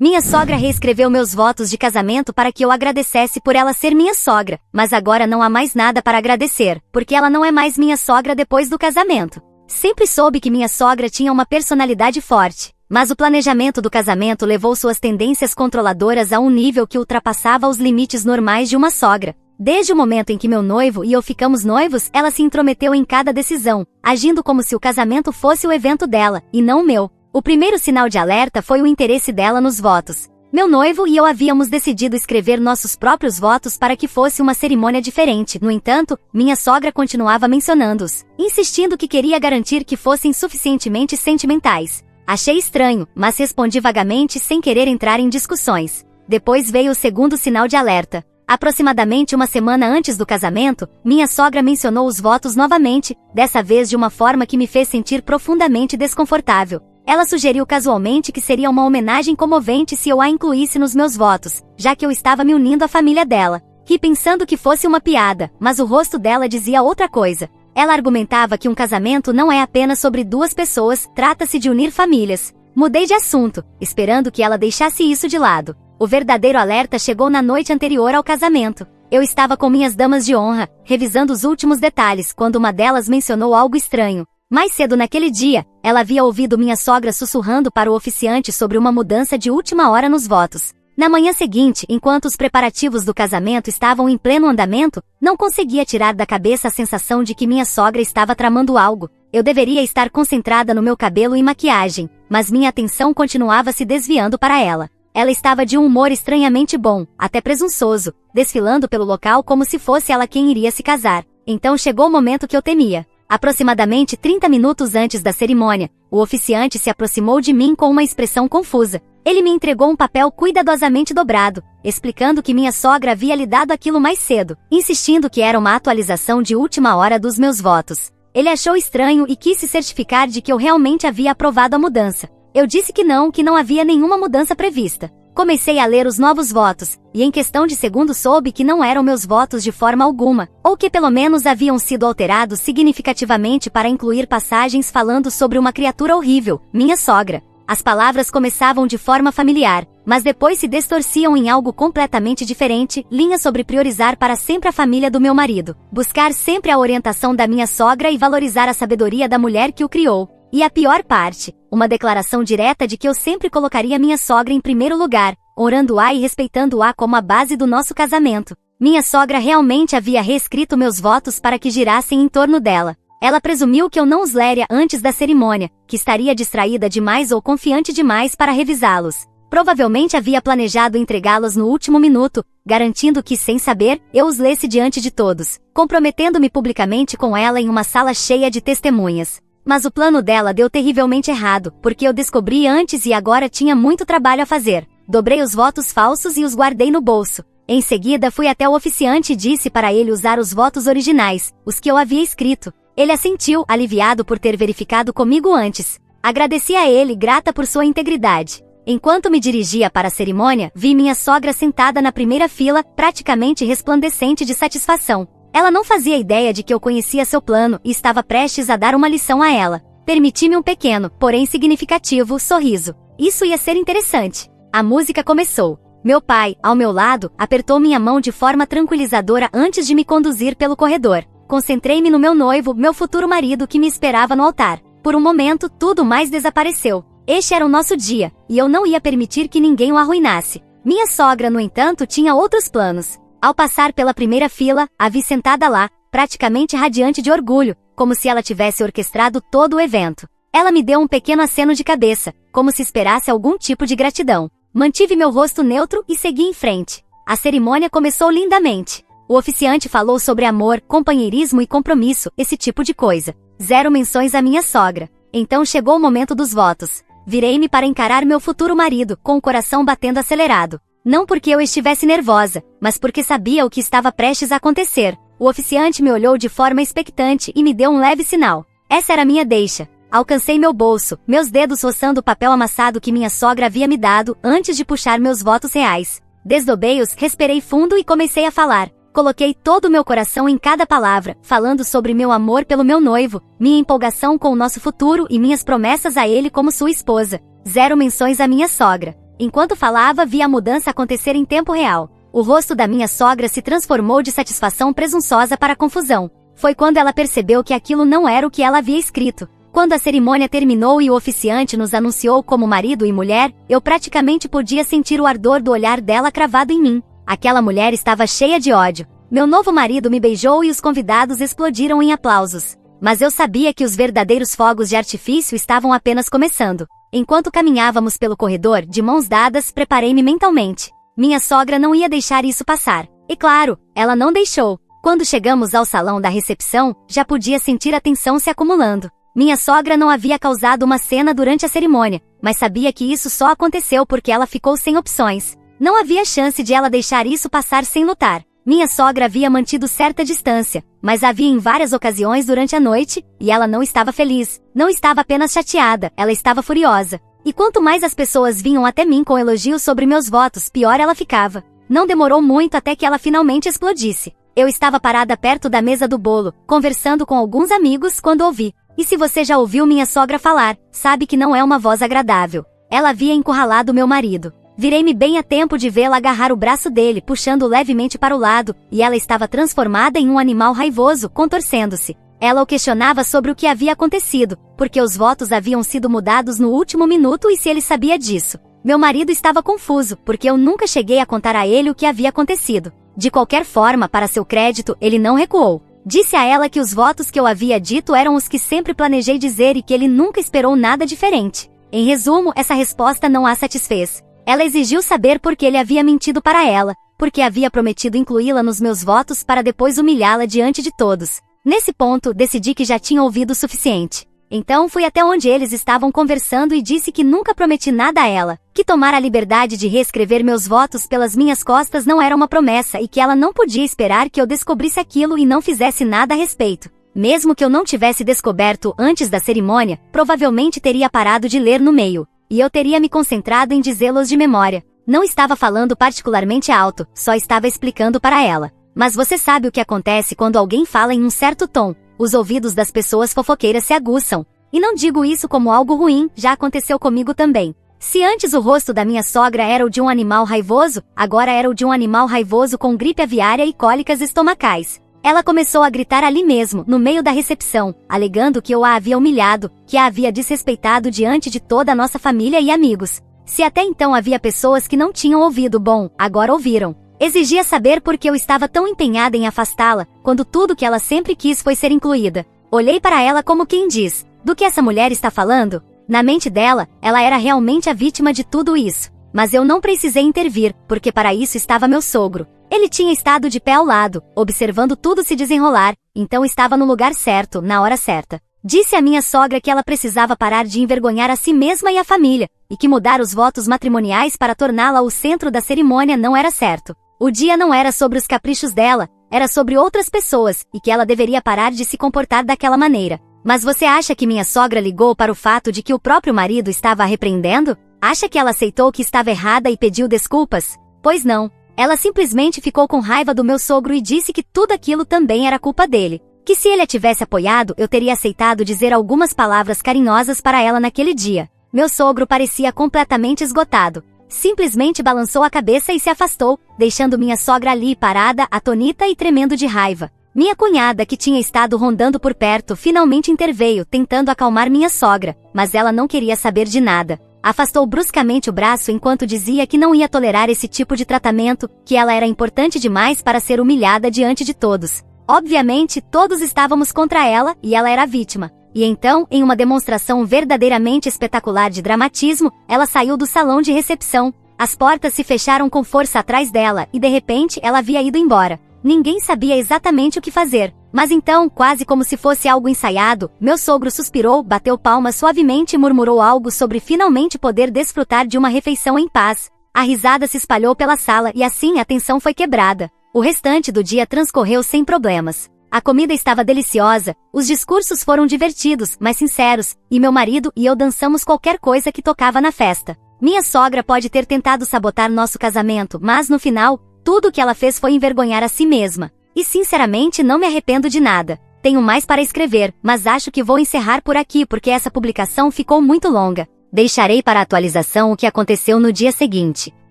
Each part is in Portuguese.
Minha sogra reescreveu meus votos de casamento para que eu agradecesse por ela ser minha sogra, mas agora não há mais nada para agradecer, porque ela não é mais minha sogra depois do casamento. Sempre soube que minha sogra tinha uma personalidade forte, mas o planejamento do casamento levou suas tendências controladoras a um nível que ultrapassava os limites normais de uma sogra. Desde o momento em que meu noivo e eu ficamos noivos, ela se intrometeu em cada decisão, agindo como se o casamento fosse o evento dela, e não o meu. O primeiro sinal de alerta foi o interesse dela nos votos. Meu noivo e eu havíamos decidido escrever nossos próprios votos para que fosse uma cerimônia diferente. No entanto, minha sogra continuava mencionando-os, insistindo que queria garantir que fossem suficientemente sentimentais. Achei estranho, mas respondi vagamente sem querer entrar em discussões. Depois veio o segundo sinal de alerta. Aproximadamente uma semana antes do casamento, minha sogra mencionou os votos novamente, dessa vez de uma forma que me fez sentir profundamente desconfortável. Ela sugeriu casualmente que seria uma homenagem comovente se eu a incluísse nos meus votos, já que eu estava me unindo à família dela. Ri pensando que fosse uma piada, mas o rosto dela dizia outra coisa. Ela argumentava que um casamento não é apenas sobre duas pessoas, trata-se de unir famílias. Mudei de assunto, esperando que ela deixasse isso de lado. O verdadeiro alerta chegou na noite anterior ao casamento. Eu estava com minhas damas de honra, revisando os últimos detalhes, quando uma delas mencionou algo estranho. Mais cedo naquele dia, ela havia ouvido minha sogra sussurrando para o oficiante sobre uma mudança de última hora nos votos. Na manhã seguinte, enquanto os preparativos do casamento estavam em pleno andamento, não conseguia tirar da cabeça a sensação de que minha sogra estava tramando algo. Eu deveria estar concentrada no meu cabelo e maquiagem, mas minha atenção continuava se desviando para ela. Ela estava de um humor estranhamente bom, até presunçoso, desfilando pelo local como se fosse ela quem iria se casar. Então chegou o momento que eu temia. Aproximadamente 30 minutos antes da cerimônia, o oficiante se aproximou de mim com uma expressão confusa. Ele me entregou um papel cuidadosamente dobrado, explicando que minha sogra havia lhe dado aquilo mais cedo, insistindo que era uma atualização de última hora dos meus votos. Ele achou estranho e quis se certificar de que eu realmente havia aprovado a mudança. Eu disse que não havia nenhuma mudança prevista. Comecei a ler os novos votos, e em questão de segundos soube que não eram meus votos de forma alguma, ou que pelo menos haviam sido alterados significativamente para incluir passagens falando sobre uma criatura horrível, minha sogra. As palavras começavam de forma familiar, mas depois se distorciam em algo completamente diferente, linhas sobre priorizar para sempre a família do meu marido, buscar sempre a orientação da minha sogra e valorizar a sabedoria da mulher que o criou. E a pior parte, uma declaração direta de que eu sempre colocaria minha sogra em primeiro lugar, honrando-a e respeitando-a como a base do nosso casamento. Minha sogra realmente havia reescrito meus votos para que girassem em torno dela. Ela presumiu que eu não os leria antes da cerimônia, que estaria distraída demais ou confiante demais para revisá-los. Provavelmente havia planejado entregá-los no último minuto, garantindo que, sem saber, eu os lesse diante de todos, comprometendo-me publicamente com ela em uma sala cheia de testemunhas. Mas o plano dela deu terrivelmente errado, porque eu descobri antes e agora tinha muito trabalho a fazer. Dobrei os votos falsos e os guardei no bolso. Em seguida fui até o oficiante e disse para ele usar os votos originais, os que eu havia escrito. Ele assentiu, aliviado por ter verificado comigo antes. Agradeci a ele, grata por sua integridade. Enquanto me dirigia para a cerimônia, vi minha sogra sentada na primeira fila, praticamente resplandecente de satisfação. Ela não fazia ideia de que eu conhecia seu plano e estava prestes a dar uma lição a ela. Permiti-me um pequeno, porém significativo, sorriso. Isso ia ser interessante. A música começou. Meu pai, ao meu lado, apertou minha mão de forma tranquilizadora antes de me conduzir pelo corredor. Concentrei-me no meu noivo, meu futuro marido que me esperava no altar. Por um momento, tudo mais desapareceu. Este era o nosso dia, e eu não ia permitir que ninguém o arruinasse. Minha sogra, no entanto, tinha outros planos. Ao passar pela primeira fila, a vi sentada lá, praticamente radiante de orgulho, como se ela tivesse orquestrado todo o evento. Ela me deu um pequeno aceno de cabeça, como se esperasse algum tipo de gratidão. Mantive meu rosto neutro e segui em frente. A cerimônia começou lindamente. O oficiante falou sobre amor, companheirismo e compromisso, esse tipo de coisa. Zero menções à minha sogra. Então chegou o momento dos votos. Virei-me para encarar meu futuro marido, com o coração batendo acelerado. Não porque eu estivesse nervosa, mas porque sabia o que estava prestes a acontecer. O oficiante me olhou de forma expectante e me deu um leve sinal. Essa era minha deixa. Alcancei meu bolso, meus dedos roçando o papel amassado que minha sogra havia me dado, antes de puxar meus votos reais. Desdobei-os, respirei fundo e comecei a falar. Coloquei todo o meu coração em cada palavra, falando sobre meu amor pelo meu noivo, minha empolgação com o nosso futuro e minhas promessas a ele como sua esposa. Zero menções à minha sogra. Enquanto falava, vi a mudança acontecer em tempo real. O rosto da minha sogra se transformou de satisfação presunçosa para confusão. Foi quando ela percebeu que aquilo não era o que ela havia escrito. Quando a cerimônia terminou e o oficiante nos anunciou como marido e mulher, eu praticamente podia sentir o ardor do olhar dela cravado em mim. Aquela mulher estava cheia de ódio. Meu novo marido me beijou e os convidados explodiram em aplausos. Mas eu sabia que os verdadeiros fogos de artifício estavam apenas começando. Enquanto caminhávamos pelo corredor, de mãos dadas, preparei-me mentalmente. Minha sogra não ia deixar isso passar. E claro, ela não deixou. Quando chegamos ao salão da recepção, já podia sentir a tensão se acumulando. Minha sogra não havia causado uma cena durante a cerimônia, mas sabia que isso só aconteceu porque ela ficou sem opções. Não havia chance de ela deixar isso passar sem lutar. Minha sogra havia mantido certa distância, mas havia em várias ocasiões durante a noite, e ela não estava feliz. Não estava apenas chateada, ela estava furiosa. E quanto mais as pessoas vinham até mim com elogios sobre meus votos, pior ela ficava. Não demorou muito até que ela finalmente explodisse. Eu estava parada perto da mesa do bolo, conversando com alguns amigos quando ouvi. E se você já ouviu minha sogra falar, sabe que não é uma voz agradável. Ela havia encurralado meu marido. Virei-me bem a tempo de vê-la agarrar o braço dele, puxando levemente para o lado, e ela estava transformada em um animal raivoso, contorcendo-se. Ela o questionava sobre o que havia acontecido, porque os votos haviam sido mudados no último minuto e se ele sabia disso. Meu marido estava confuso, porque eu nunca cheguei a contar a ele o que havia acontecido. De qualquer forma, para seu crédito, ele não recuou. Disse a ela que os votos que eu havia dito eram os que sempre planejei dizer e que ele nunca esperou nada diferente. Em resumo, essa resposta não a satisfez. Ela exigiu saber por que ele havia mentido para ela, porque havia prometido incluí-la nos meus votos para depois humilhá-la diante de todos. Nesse ponto, decidi que já tinha ouvido o suficiente. Então fui até onde eles estavam conversando e disse que nunca prometi nada a ela, que tomar a liberdade de reescrever meus votos pelas minhas costas não era uma promessa e que ela não podia esperar que eu descobrisse aquilo e não fizesse nada a respeito. Mesmo que eu não tivesse descoberto antes da cerimônia, provavelmente teria parado de ler no meio, e eu teria me concentrado em dizê-los de memória. Não estava falando particularmente alto, só estava explicando para ela. Mas você sabe o que acontece quando alguém fala em um certo tom. Os ouvidos das pessoas fofoqueiras se aguçam. E não digo isso como algo ruim, já aconteceu comigo também. Se antes o rosto da minha sogra era o de um animal raivoso, agora era o de um animal raivoso com gripe aviária e cólicas estomacais. Ela começou a gritar ali mesmo, no meio da recepção, alegando que eu a havia humilhado, que a havia desrespeitado diante de toda a nossa família e amigos. Se até então havia pessoas que não tinham ouvido, bom, agora ouviram. Exigia saber por que eu estava tão empenhada em afastá-la, quando tudo que ela sempre quis foi ser incluída. Olhei para ela como quem diz, do que essa mulher está falando? Na mente dela, ela era realmente a vítima de tudo isso. Mas eu não precisei intervir, porque para isso estava meu sogro. Ele tinha estado de pé ao lado, observando tudo se desenrolar, então estava no lugar certo, na hora certa. Disse à minha sogra que ela precisava parar de envergonhar a si mesma e a família, e que mudar os votos matrimoniais para torná-la o centro da cerimônia não era certo. O dia não era sobre os caprichos dela, era sobre outras pessoas, e que ela deveria parar de se comportar daquela maneira. Mas você acha que minha sogra ligou para o fato de que o próprio marido estava a repreendendo? Acha que ela aceitou que estava errada e pediu desculpas? Pois não. Ela simplesmente ficou com raiva do meu sogro e disse que tudo aquilo também era culpa dele. Que se ele a tivesse apoiado, eu teria aceitado dizer algumas palavras carinhosas para ela naquele dia. Meu sogro parecia completamente esgotado. Simplesmente balançou a cabeça e se afastou, deixando minha sogra ali parada, atônita e tremendo de raiva. Minha cunhada, que tinha estado rondando por perto, finalmente interveio, tentando acalmar minha sogra, mas ela não queria saber de nada. Afastou bruscamente o braço enquanto dizia que não ia tolerar esse tipo de tratamento, que ela era importante demais para ser humilhada diante de todos. Obviamente, todos estávamos contra ela, e ela era a vítima. E então, em uma demonstração verdadeiramente espetacular de dramatismo, ela saiu do salão de recepção. As portas se fecharam com força atrás dela, e de repente ela havia ido embora. Ninguém sabia exatamente o que fazer. Mas então, quase como se fosse algo ensaiado, meu sogro suspirou, bateu palmas suavemente e murmurou algo sobre finalmente poder desfrutar de uma refeição em paz. A risada se espalhou pela sala e assim a tensão foi quebrada. O restante do dia transcorreu sem problemas. A comida estava deliciosa, os discursos foram divertidos, mas sinceros, e meu marido e eu dançamos qualquer coisa que tocava na festa. Minha sogra pode ter tentado sabotar nosso casamento, mas no final, tudo o que ela fez foi envergonhar a si mesma. E sinceramente não me arrependo de nada. Tenho mais para escrever, mas acho que vou encerrar por aqui porque essa publicação ficou muito longa. Deixarei para a atualização o que aconteceu no dia seguinte.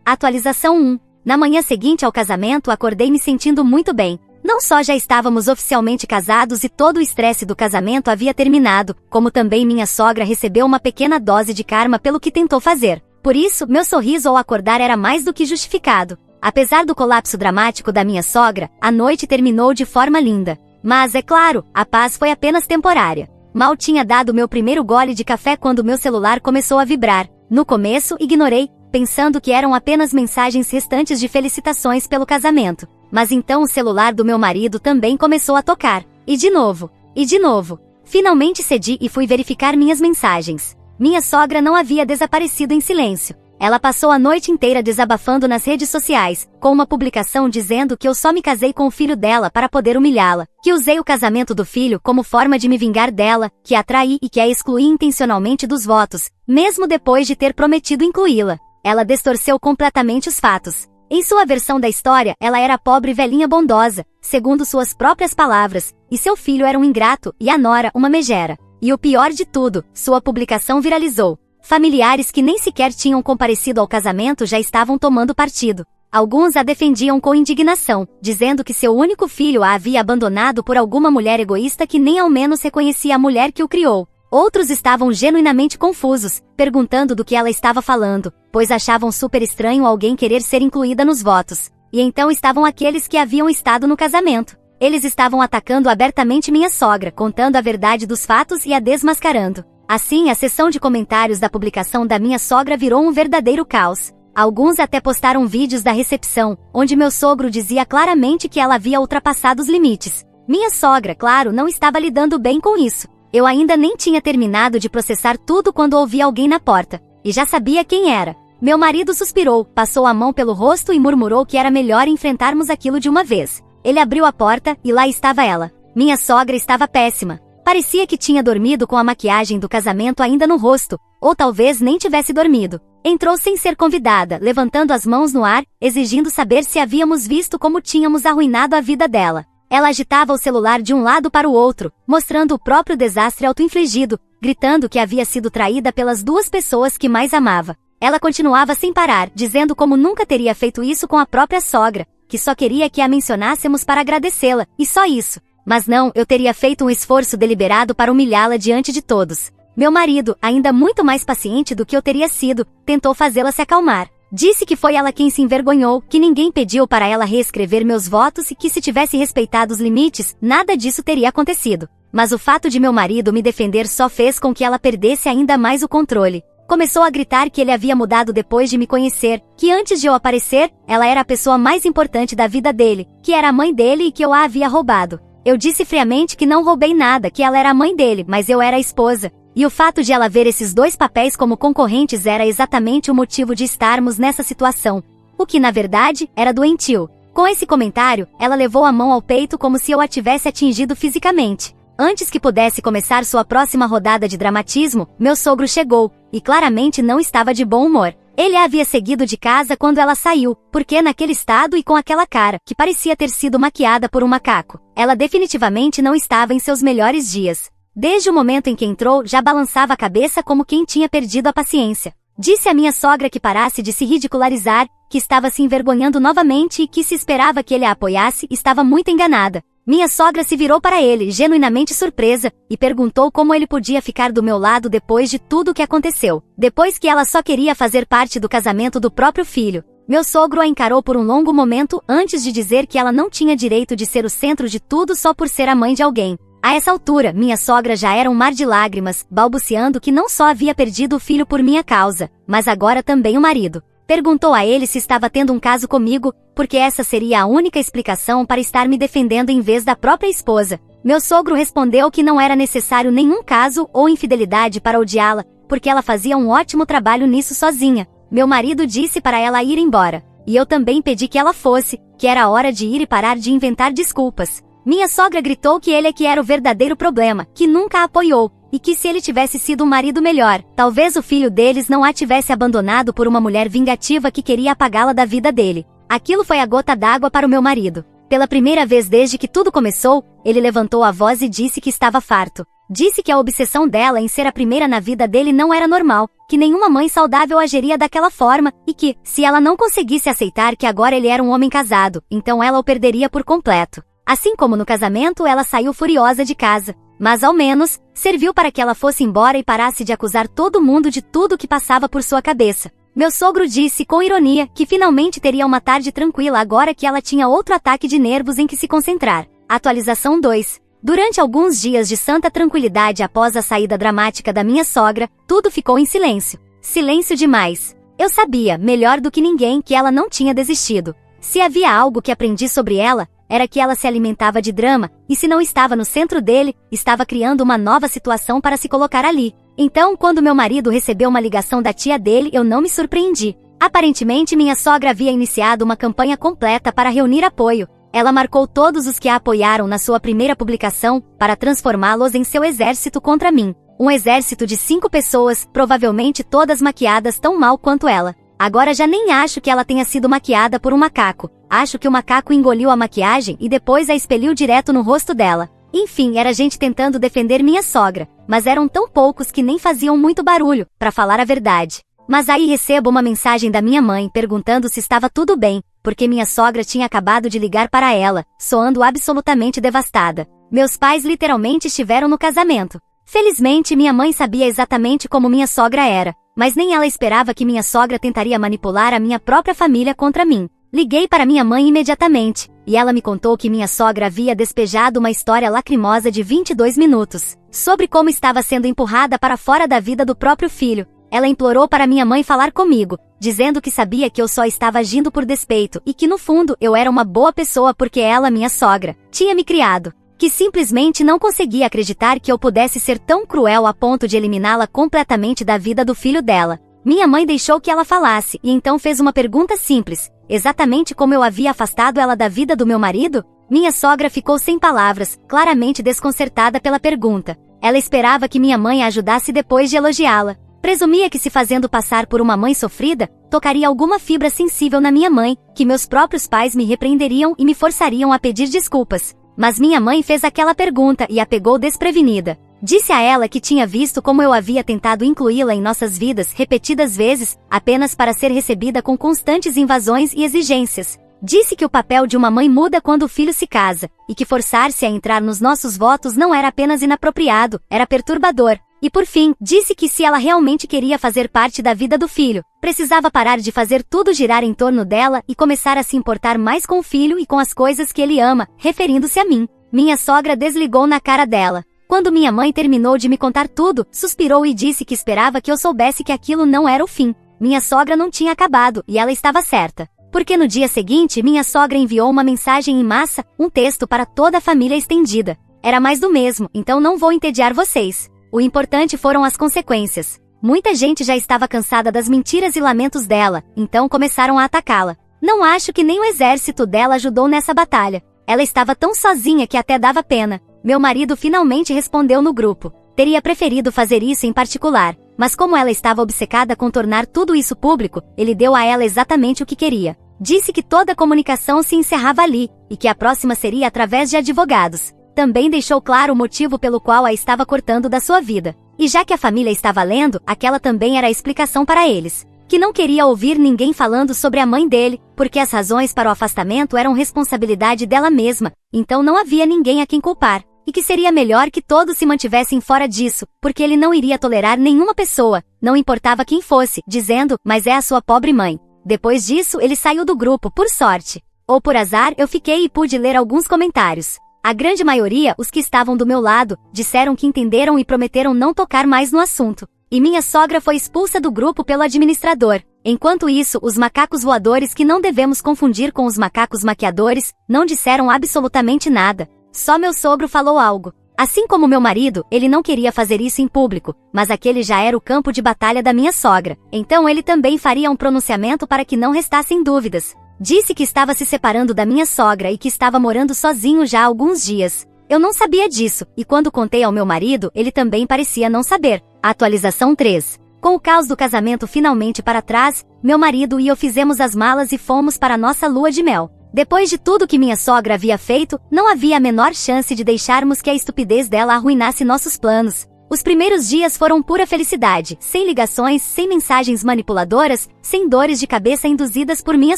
Atualização 1. Na manhã seguinte ao casamento acordei me sentindo muito bem. Não só já estávamos oficialmente casados e todo o estresse do casamento havia terminado, como também minha sogra recebeu uma pequena dose de karma pelo que tentou fazer. Por isso, meu sorriso ao acordar era mais do que justificado. Apesar do colapso dramático da minha sogra, a noite terminou de forma linda. Mas, é claro, a paz foi apenas temporária. Mal tinha dado meu primeiro gole de café quando meu celular começou a vibrar. No começo, ignorei, pensando que eram apenas mensagens restantes de felicitações pelo casamento. Mas então o celular do meu marido também começou a tocar. E de novo. E de novo. Finalmente cedi e fui verificar minhas mensagens. Minha sogra não havia desaparecido em silêncio. Ela passou a noite inteira desabafando nas redes sociais, com uma publicação dizendo que eu só me casei com o filho dela para poder humilhá-la, que usei o casamento do filho como forma de me vingar dela, que a traí e que a excluí intencionalmente dos votos, mesmo depois de ter prometido incluí-la. Ela distorceu completamente os fatos. Em sua versão da história, ela era pobre velhinha bondosa, segundo suas próprias palavras, e seu filho era um ingrato e a nora uma megera. E o pior de tudo, sua publicação viralizou. Familiares que nem sequer tinham comparecido ao casamento já estavam tomando partido. Alguns a defendiam com indignação, dizendo que seu único filho a havia abandonado por alguma mulher egoísta que nem ao menos reconhecia a mulher que o criou. Outros estavam genuinamente confusos, perguntando do que ela estava falando, pois achavam super estranho alguém querer ser incluída nos votos. E então estavam aqueles que haviam estado no casamento. Eles estavam atacando abertamente minha sogra, contando a verdade dos fatos e a desmascarando. Assim, a seção de comentários da publicação da minha sogra virou um verdadeiro caos. Alguns até postaram vídeos da recepção, onde meu sogro dizia claramente que ela havia ultrapassado os limites. Minha sogra, claro, não estava lidando bem com isso. Eu ainda nem tinha terminado de processar tudo quando ouvi alguém na porta. E já sabia quem era. Meu marido suspirou, passou a mão pelo rosto e murmurou que era melhor enfrentarmos aquilo de uma vez. Ele abriu a porta, e lá estava ela. Minha sogra estava péssima. Parecia que tinha dormido com a maquiagem do casamento ainda no rosto, ou talvez nem tivesse dormido. Entrou sem ser convidada, levantando as mãos no ar, exigindo saber se havíamos visto como tínhamos arruinado a vida dela. Ela agitava o celular de um lado para o outro, mostrando o próprio desastre auto-infligido, gritando que havia sido traída pelas duas pessoas que mais amava. Ela continuava sem parar, dizendo como nunca teria feito isso com a própria sogra, que só queria que a mencionássemos para agradecê-la, e só isso. Mas não, eu teria feito um esforço deliberado para humilhá-la diante de todos. Meu marido, ainda muito mais paciente do que eu teria sido, tentou fazê-la se acalmar. Disse que foi ela quem se envergonhou, que ninguém pediu para ela reescrever meus votos e que se tivesse respeitado os limites, nada disso teria acontecido. Mas o fato de meu marido me defender só fez com que ela perdesse ainda mais o controle. Começou a gritar que ele havia mudado depois de me conhecer, que antes de eu aparecer, ela era a pessoa mais importante da vida dele, que era a mãe dele e que eu a havia roubado. Eu disse friamente que não roubei nada, que ela era a mãe dele, mas eu era a esposa. E o fato de ela ver esses dois papéis como concorrentes era exatamente o motivo de estarmos nessa situação. O que, na verdade, era doentio. Com esse comentário, ela levou a mão ao peito como se eu a tivesse atingido fisicamente. Antes que pudesse começar sua próxima rodada de dramatismo, meu sogro chegou, e claramente não estava de bom humor. Ele a havia seguido de casa quando ela saiu, porque naquele estado e com aquela cara, que parecia ter sido maquiada por um macaco, ela definitivamente não estava em seus melhores dias. Desde o momento em que entrou, já balançava a cabeça como quem tinha perdido a paciência. Disse à minha sogra que parasse de se ridicularizar, que estava se envergonhando novamente e que se esperava que ele a apoiasse, estava muito enganada. Minha sogra se virou para ele, genuinamente surpresa, e perguntou como ele podia ficar do meu lado depois de tudo o que aconteceu, depois que ela só queria fazer parte do casamento do próprio filho. Meu sogro a encarou por um longo momento antes de dizer que ela não tinha direito de ser o centro de tudo só por ser a mãe de alguém. A essa altura, minha sogra já era um mar de lágrimas, balbuciando que não só havia perdido o filho por minha causa, mas agora também o marido. Perguntou a ele se estava tendo um caso comigo, porque essa seria a única explicação para estar me defendendo em vez da própria esposa. Meu sogro respondeu que não era necessário nenhum caso ou infidelidade para odiá-la, porque ela fazia um ótimo trabalho nisso sozinha. Meu marido disse para ela ir embora. E eu também pedi que ela fosse, que era hora de ir e parar de inventar desculpas. Minha sogra gritou que ele é que era o verdadeiro problema, que nunca a apoiou, e que se ele tivesse sido um marido melhor, talvez o filho deles não a tivesse abandonado por uma mulher vingativa que queria apagá-la da vida dele. Aquilo foi a gota d'água para o meu marido. Pela primeira vez desde que tudo começou, ele levantou a voz e disse que estava farto. Disse que a obsessão dela em ser a primeira na vida dele não era normal, que nenhuma mãe saudável agiria daquela forma, e que, se ela não conseguisse aceitar que agora ele era um homem casado, então ela o perderia por completo. Assim como no casamento, ela saiu furiosa de casa. Mas ao menos, serviu para que ela fosse embora e parasse de acusar todo mundo de tudo que passava por sua cabeça. Meu sogro disse com ironia que finalmente teria uma tarde tranquila agora que ela tinha outro ataque de nervos em que se concentrar. Atualização 2. Durante alguns dias de santa tranquilidade após a saída dramática da minha sogra, tudo ficou em silêncio. Silêncio demais. Eu sabia, melhor do que ninguém, que ela não tinha desistido. Se havia algo que aprendi sobre ela, era que ela se alimentava de drama, e se não estava no centro dele, estava criando uma nova situação para se colocar ali. Então, quando meu marido recebeu uma ligação da tia dele, eu não me surpreendi. Aparentemente, minha sogra havia iniciado uma campanha completa para reunir apoio. Ela marcou todos os que a apoiaram na sua primeira publicação, para transformá-los em seu exército contra mim. Um exército de 5 pessoas, provavelmente todas maquiadas tão mal quanto ela. Agora já nem acho que ela tenha sido maquiada por um macaco. Acho que o macaco engoliu a maquiagem e depois a expeliu direto no rosto dela. Enfim, era gente tentando defender minha sogra, mas eram tão poucos que nem faziam muito barulho, para falar a verdade. Mas aí recebo uma mensagem da minha mãe perguntando se estava tudo bem, porque minha sogra tinha acabado de ligar para ela, soando absolutamente devastada. Meus pais literalmente estiveram no casamento. Felizmente, minha mãe sabia exatamente como minha sogra era, mas nem ela esperava que minha sogra tentaria manipular a minha própria família contra mim. Liguei para minha mãe imediatamente, e ela me contou que minha sogra havia despejado uma história lacrimosa de 22 minutos, sobre como estava sendo empurrada para fora da vida do próprio filho. Ela implorou para minha mãe falar comigo, dizendo que sabia que eu só estava agindo por despeito e que no fundo eu era uma boa pessoa porque ela, minha sogra, tinha me criado. Que simplesmente não conseguia acreditar que eu pudesse ser tão cruel a ponto de eliminá-la completamente da vida do filho dela. Minha mãe deixou que ela falasse e então fez uma pergunta simples, exatamente como eu havia afastado ela da vida do meu marido? Minha sogra ficou sem palavras, claramente desconcertada pela pergunta. Ela esperava que minha mãe a ajudasse depois de elogiá-la. Presumia que se fazendo passar por uma mãe sofrida, tocaria alguma fibra sensível na minha mãe, que meus próprios pais me repreenderiam e me forçariam a pedir desculpas. Mas minha mãe fez aquela pergunta e a pegou desprevenida. Disse a ela que tinha visto como eu havia tentado incluí-la em nossas vidas repetidas vezes, apenas para ser recebida com constantes invasões e exigências. Disse que o papel de uma mãe muda quando o filho se casa, e que forçar-se a entrar nos nossos votos não era apenas inapropriado, era perturbador. E por fim, disse que se ela realmente queria fazer parte da vida do filho, precisava parar de fazer tudo girar em torno dela e começar a se importar mais com o filho e com as coisas que ele ama, referindo-se a mim. Minha sogra desligou na cara dela. Quando minha mãe terminou de me contar tudo, suspirou e disse que esperava que eu soubesse que aquilo não era o fim. Minha sogra não tinha acabado, e ela estava certa. Porque no dia seguinte, minha sogra enviou uma mensagem em massa, um texto para toda a família estendida. Era mais do mesmo, então não vou entediar vocês. O importante foram as consequências. Muita gente já estava cansada das mentiras e lamentos dela, então começaram a atacá-la. Não acho que nem o exército dela ajudou nessa batalha. Ela estava tão sozinha que até dava pena. Meu marido finalmente respondeu no grupo. Teria preferido fazer isso em particular, mas como ela estava obcecada com tornar tudo isso público, ele deu a ela exatamente o que queria. Disse que toda a comunicação se encerrava ali, e que a próxima seria através de advogados. Também deixou claro o motivo pelo qual a estava cortando da sua vida. E já que a família estava lendo, aquela também era a explicação para eles. Que não queria ouvir ninguém falando sobre a mãe dele, porque as razões para o afastamento eram responsabilidade dela mesma, então não havia ninguém a quem culpar. E que seria melhor que todos se mantivessem fora disso, porque ele não iria tolerar nenhuma pessoa, não importava quem fosse, dizendo, mas é a sua pobre mãe. Depois disso, ele saiu do grupo, por sorte. Ou por azar, eu fiquei e pude ler alguns comentários. A grande maioria, os que estavam do meu lado, disseram que entenderam e prometeram não tocar mais no assunto. E minha sogra foi expulsa do grupo pelo administrador. Enquanto isso, os macacos voadores, que não devemos confundir com os macacos maquiadores, não disseram absolutamente nada. Só meu sogro falou algo. Assim como meu marido, ele não queria fazer isso em público, mas aquele já era o campo de batalha da minha sogra. Então ele também faria um pronunciamento para que não restassem dúvidas. Disse que estava se separando da minha sogra e que estava morando sozinho já há alguns dias. Eu não sabia disso, e quando contei ao meu marido, ele também parecia não saber. Atualização 3. Com o caos do casamento finalmente para trás, meu marido e eu fizemos as malas e fomos para nossa lua de mel. Depois de tudo que minha sogra havia feito, não havia a menor chance de deixarmos que a estupidez dela arruinasse nossos planos. Os primeiros dias foram pura felicidade, sem ligações, sem mensagens manipuladoras, sem dores de cabeça induzidas por minha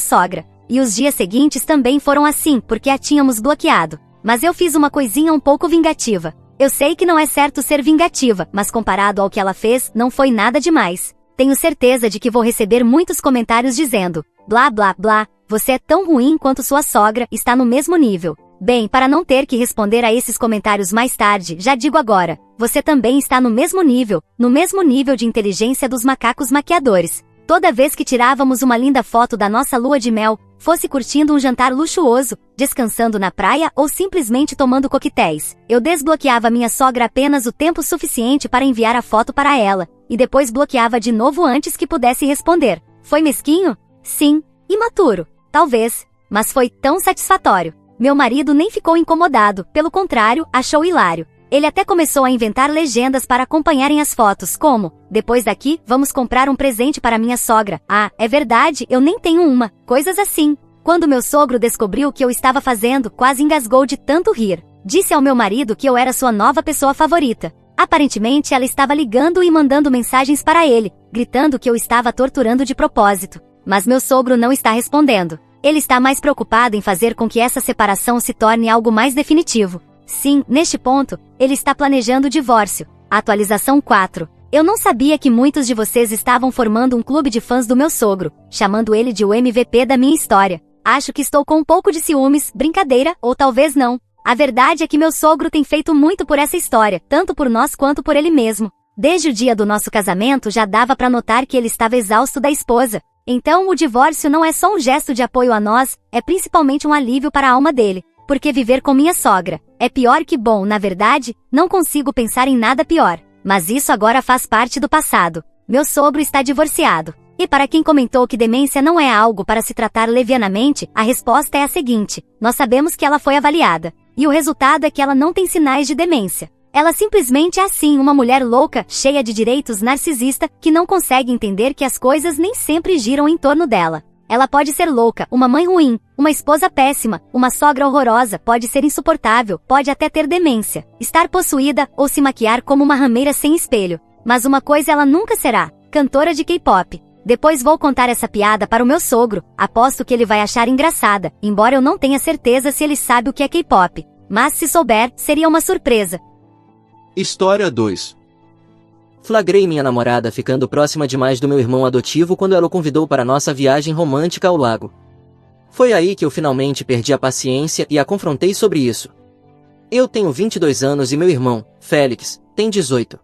sogra. E os dias seguintes também foram assim, porque a tínhamos bloqueado. Mas eu fiz uma coisinha um pouco vingativa. Eu sei que não é certo ser vingativa, mas comparado ao que ela fez, não foi nada demais. Tenho certeza de que vou receber muitos comentários dizendo, blá blá blá, você é tão ruim quanto sua sogra, está no mesmo nível. Bem, para não ter que responder a esses comentários mais tarde, já digo agora, você também está no mesmo nível de inteligência dos macacos maquiadores. Toda vez que tirávamos uma linda foto da nossa lua de mel, fosse curtindo um jantar luxuoso, descansando na praia ou simplesmente tomando coquetéis, eu desbloqueava minha sogra apenas o tempo suficiente para enviar a foto para ela, e depois bloqueava de novo antes que pudesse responder. Foi mesquinho? Sim. Imaturo? Talvez. Mas foi tão satisfatório. Meu marido nem ficou incomodado, pelo contrário, achou hilário. Ele até começou a inventar legendas para acompanharem as fotos, como, depois daqui, vamos comprar um presente para minha sogra. Ah, é verdade, eu nem tenho uma. Coisas assim. Quando meu sogro descobriu o que eu estava fazendo, quase engasgou de tanto rir. Disse ao meu marido que eu era sua nova pessoa favorita. Aparentemente, ela estava ligando e mandando mensagens para ele, gritando que eu estava torturando de propósito. Mas meu sogro não está respondendo. Ele está mais preocupado em fazer com que essa separação se torne algo mais definitivo. Sim, neste ponto, ele está planejando o divórcio. Atualização 4. Eu não sabia que muitos de vocês estavam formando um clube de fãs do meu sogro, chamando ele de o MVP da minha história. Acho que estou com um pouco de ciúmes, brincadeira, ou talvez não. A verdade é que meu sogro tem feito muito por essa história, tanto por nós quanto por ele mesmo. Desde o dia do nosso casamento já dava para notar que ele estava exausto da esposa. Então o divórcio não é só um gesto de apoio a nós, é principalmente um alívio para a alma dele. Porque viver com minha sogra é pior que bom, na verdade, não consigo pensar em nada pior. Mas isso agora faz parte do passado. Meu sogro está divorciado. E para quem comentou que demência não é algo para se tratar levianamente, a resposta é a seguinte: nós sabemos que ela foi avaliada. E o resultado é que ela não tem sinais de demência. Ela simplesmente é assim, uma mulher louca, cheia de direitos, narcisista, que não consegue entender que as coisas nem sempre giram em torno dela. Ela pode ser louca, uma mãe ruim, uma esposa péssima, uma sogra horrorosa, pode ser insuportável, pode até ter demência, estar possuída ou se maquiar como uma rameira sem espelho. Mas uma coisa ela nunca será: cantora de K-pop. Depois vou contar essa piada para o meu sogro, aposto que ele vai achar engraçada, embora eu não tenha certeza se ele sabe o que é K-pop. Mas se souber, seria uma surpresa. História 2. Flagrei minha namorada ficando próxima demais do meu irmão adotivo quando ela o convidou para nossa viagem romântica ao lago. Foi aí que eu finalmente perdi a paciência e a confrontei sobre isso. Eu tenho 22 anos e meu irmão, Félix, tem 18.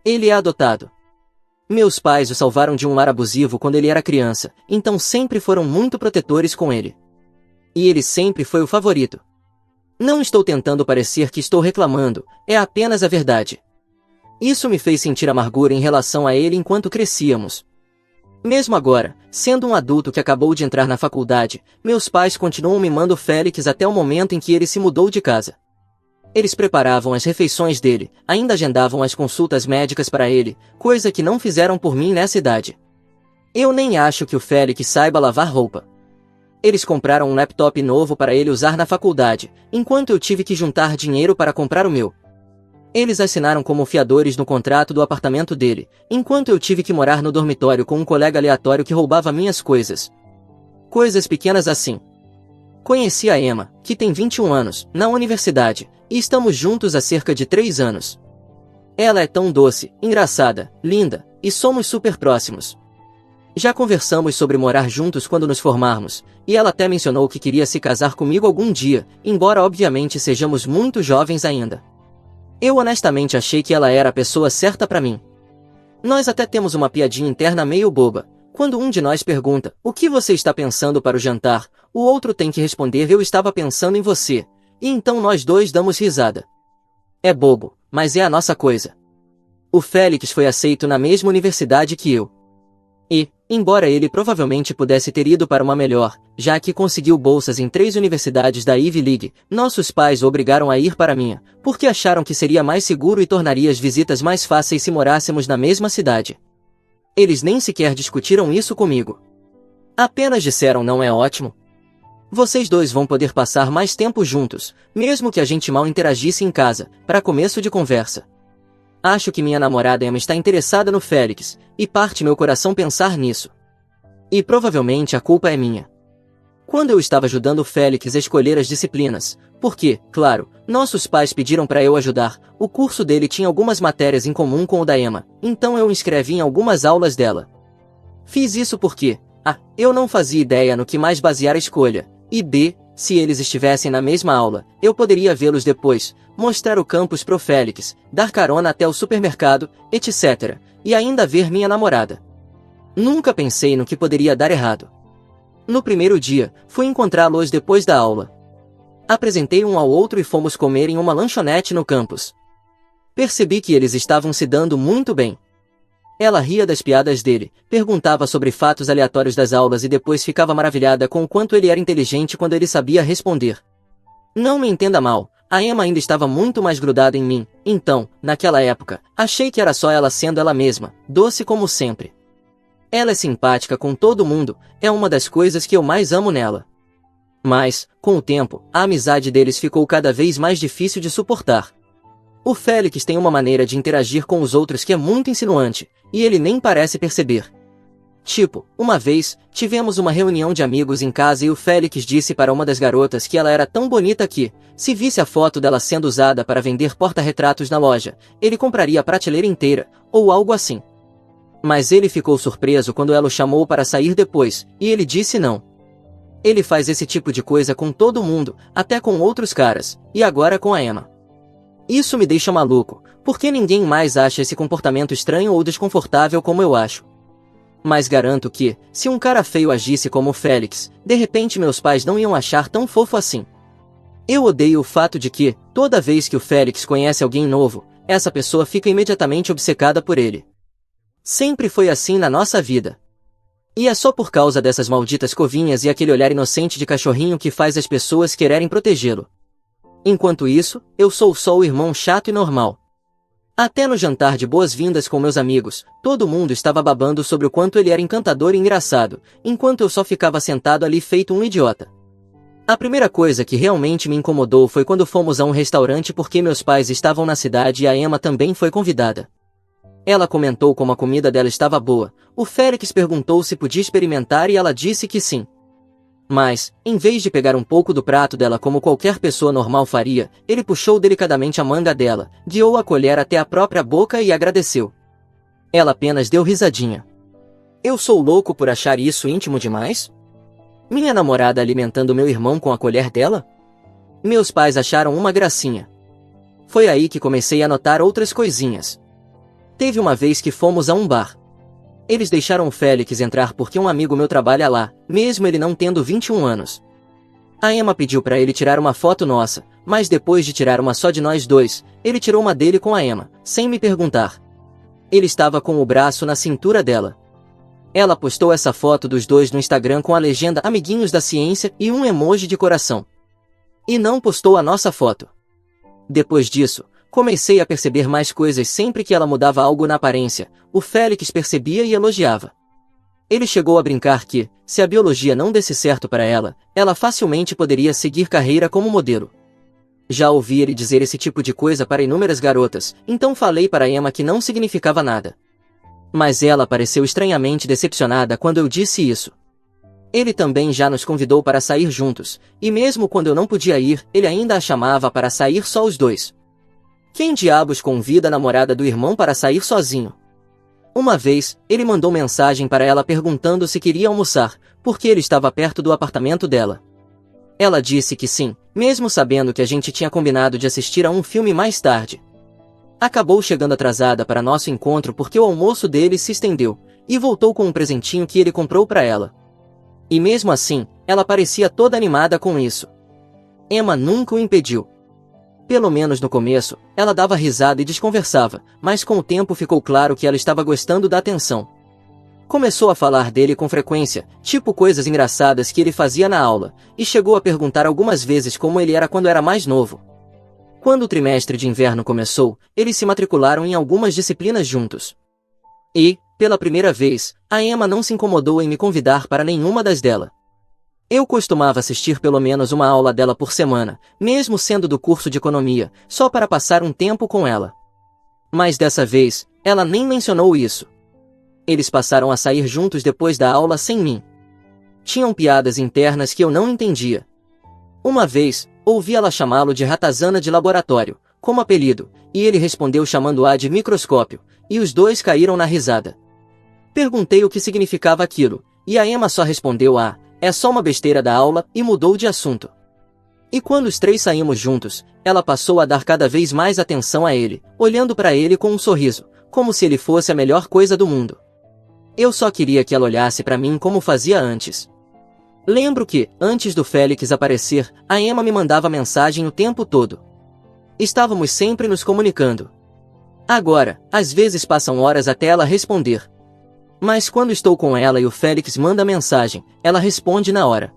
Ele é adotado. Meus pais o salvaram de um lar abusivo quando ele era criança, então sempre foram muito protetores com ele. E ele sempre foi o favorito. Não estou tentando parecer que estou reclamando, é apenas a verdade. Isso me fez sentir amargura em relação a ele enquanto crescíamos. Mesmo agora, sendo um adulto que acabou de entrar na faculdade, meus pais continuam mimando Félix até o momento em que ele se mudou de casa. Eles preparavam as refeições dele, ainda agendavam as consultas médicas para ele, coisa que não fizeram por mim nessa idade. Eu nem acho que o Félix saiba lavar roupa. Eles compraram um laptop novo para ele usar na faculdade, enquanto eu tive que juntar dinheiro para comprar o meu. Eles assinaram como fiadores no contrato do apartamento dele, enquanto eu tive que morar no dormitório com um colega aleatório que roubava minhas coisas. Coisas pequenas assim. Conheci a Emma, que tem 21 anos, na universidade, e estamos juntos há cerca de 3 anos. Ela é tão doce, engraçada, linda, e somos super próximos. Já conversamos sobre morar juntos quando nos formarmos, e ela até mencionou que queria se casar comigo algum dia, embora obviamente sejamos muito jovens ainda. Eu honestamente achei que ela era a pessoa certa para mim. Nós até temos uma piadinha interna meio boba. Quando um de nós pergunta, o que você está pensando para o jantar, o outro tem que responder, eu estava pensando em você. E então nós dois damos risada. É bobo, mas é a nossa coisa. O Félix foi aceito na mesma universidade que eu. E, embora ele provavelmente pudesse ter ido para uma melhor, já que conseguiu bolsas em 3 universidades da Ivy League, nossos pais o obrigaram a ir para a minha, porque acharam que seria mais seguro e tornaria as visitas mais fáceis se morássemos na mesma cidade. Eles nem sequer discutiram isso comigo. Apenas disseram: não é ótimo? Vocês dois vão poder passar mais tempo juntos, mesmo que a gente mal interagisse em casa, para começo de conversa. Acho que minha namorada Emma está interessada no Félix, e parte meu coração pensar nisso. E provavelmente a culpa é minha. Quando eu estava ajudando o Félix a escolher as disciplinas, porque, claro, nossos pais pediram para eu ajudar, o curso dele tinha algumas matérias em comum com o da Emma, então eu inscrevi em algumas aulas dela. Fiz isso porque, A. Eu não fazia ideia no que mais basear a escolha, e B. Se eles estivessem na mesma aula, eu poderia vê-los depois, mostrar o campus pro Félix, dar carona até o supermercado, etc., e ainda ver minha namorada. Nunca pensei no que poderia dar errado. No primeiro dia, fui encontrá-los depois da aula. Apresentei um ao outro e fomos comer em uma lanchonete no campus. Percebi que eles estavam se dando muito bem. Ela ria das piadas dele, perguntava sobre fatos aleatórios das aulas e depois ficava maravilhada com o quanto ele era inteligente quando ele sabia responder. Não me entenda mal, a Emma ainda estava muito mais grudada em mim, então, naquela época, achei que era só ela sendo ela mesma, doce como sempre. Ela é simpática com todo mundo, é uma das coisas que eu mais amo nela. Mas, com o tempo, a amizade deles ficou cada vez mais difícil de suportar. O Félix tem uma maneira de interagir com os outros que é muito insinuante, e ele nem parece perceber. Tipo, uma vez, tivemos uma reunião de amigos em casa e o Félix disse para uma das garotas que ela era tão bonita que, se visse a foto dela sendo usada para vender porta-retratos na loja, ele compraria a prateleira inteira, ou algo assim. Mas ele ficou surpreso quando ela o chamou para sair depois, e ele disse não. Ele faz esse tipo de coisa com todo mundo, até com outros caras, e agora com a Emma. Isso me deixa maluco, porque ninguém mais acha esse comportamento estranho ou desconfortável como eu acho. Mas garanto que, se um cara feio agisse como o Félix, de repente meus pais não iam achar tão fofo assim. Eu odeio o fato de que, toda vez que o Félix conhece alguém novo, essa pessoa fica imediatamente obcecada por ele. Sempre foi assim na nossa vida. E é só por causa dessas malditas covinhas e aquele olhar inocente de cachorrinho que faz as pessoas quererem protegê-lo. Enquanto isso, eu sou só o irmão chato e normal. Até no jantar de boas-vindas com meus amigos, todo mundo estava babando sobre o quanto ele era encantador e engraçado, enquanto eu só ficava sentado ali feito um idiota. A primeira coisa que realmente me incomodou foi quando fomos a um restaurante porque meus pais estavam na cidade e a Emma também foi convidada. Ela comentou como a comida dela estava boa, o Félix perguntou se podia experimentar e ela disse que sim. Mas, em vez de pegar um pouco do prato dela como qualquer pessoa normal faria, ele puxou delicadamente a manga dela, guiou a colher até a própria boca e agradeceu. Ela apenas deu risadinha. Eu sou louco por achar isso íntimo demais? Minha namorada alimentando meu irmão com a colher dela? Meus pais acharam uma gracinha. Foi aí que comecei a notar outras coisinhas. Teve uma vez que fomos a um bar. Eles deixaram o Félix entrar porque um amigo meu trabalha lá, mesmo ele não tendo 21 anos. A Emma pediu para ele tirar uma foto nossa, mas depois de tirar uma só de nós dois, ele tirou uma dele com a Emma, sem me perguntar. Ele estava com o braço na cintura dela. Ela postou essa foto dos dois no Instagram com a legenda Amiguinhos da Ciência e um emoji de coração. E não postou a nossa foto. Depois disso, comecei a perceber mais coisas sempre que ela mudava algo na aparência, o Félix percebia e elogiava. Ele chegou a brincar que, se a biologia não desse certo para ela, ela facilmente poderia seguir carreira como modelo. Já ouvi ele dizer esse tipo de coisa para inúmeras garotas, então falei para Emma que não significava nada. Mas ela pareceu estranhamente decepcionada quando eu disse isso. Ele também já nos convidou para sair juntos, e mesmo quando eu não podia ir, ele ainda a chamava para sair só os dois. Quem diabos convida a namorada do irmão para sair sozinho? Uma vez, ele mandou mensagem para ela perguntando se queria almoçar, porque ele estava perto do apartamento dela. Ela disse que sim, mesmo sabendo que a gente tinha combinado de assistir a um filme mais tarde. Acabou chegando atrasada para nosso encontro porque o almoço dele se estendeu, e voltou com um presentinho que ele comprou para ela. E mesmo assim, ela parecia toda animada com isso. Emma nunca o impediu. Pelo menos no começo, ela dava risada e desconversava, mas com o tempo ficou claro que ela estava gostando da atenção. Começou a falar dele com frequência, tipo coisas engraçadas que ele fazia na aula, e chegou a perguntar algumas vezes como ele era quando era mais novo. Quando o trimestre de inverno começou, eles se matricularam em algumas disciplinas juntos. E, pela primeira vez, a Emma não se incomodou em me convidar para nenhuma das dela. Eu costumava assistir pelo menos uma aula dela por semana, mesmo sendo do curso de economia, só para passar um tempo com ela. Mas dessa vez, ela nem mencionou isso. Eles passaram a sair juntos depois da aula sem mim. Tinham piadas internas que eu não entendia. Uma vez, ouvi ela chamá-lo de ratazana de laboratório, como apelido, e ele respondeu chamando-a de microscópio, e os dois caíram na risada. Perguntei o que significava aquilo, e a Emma só respondeu é só uma besteira da aula, e mudou de assunto. E quando os três saímos juntos, ela passou a dar cada vez mais atenção a ele, olhando para ele com um sorriso, como se ele fosse a melhor coisa do mundo. Eu só queria que ela olhasse para mim como fazia antes. Lembro que, antes do Félix aparecer, a Emma me mandava mensagem o tempo todo. Estávamos sempre nos comunicando. Agora, às vezes passam horas até ela responder. Mas quando estou com ela e o Félix manda mensagem, ela responde na hora.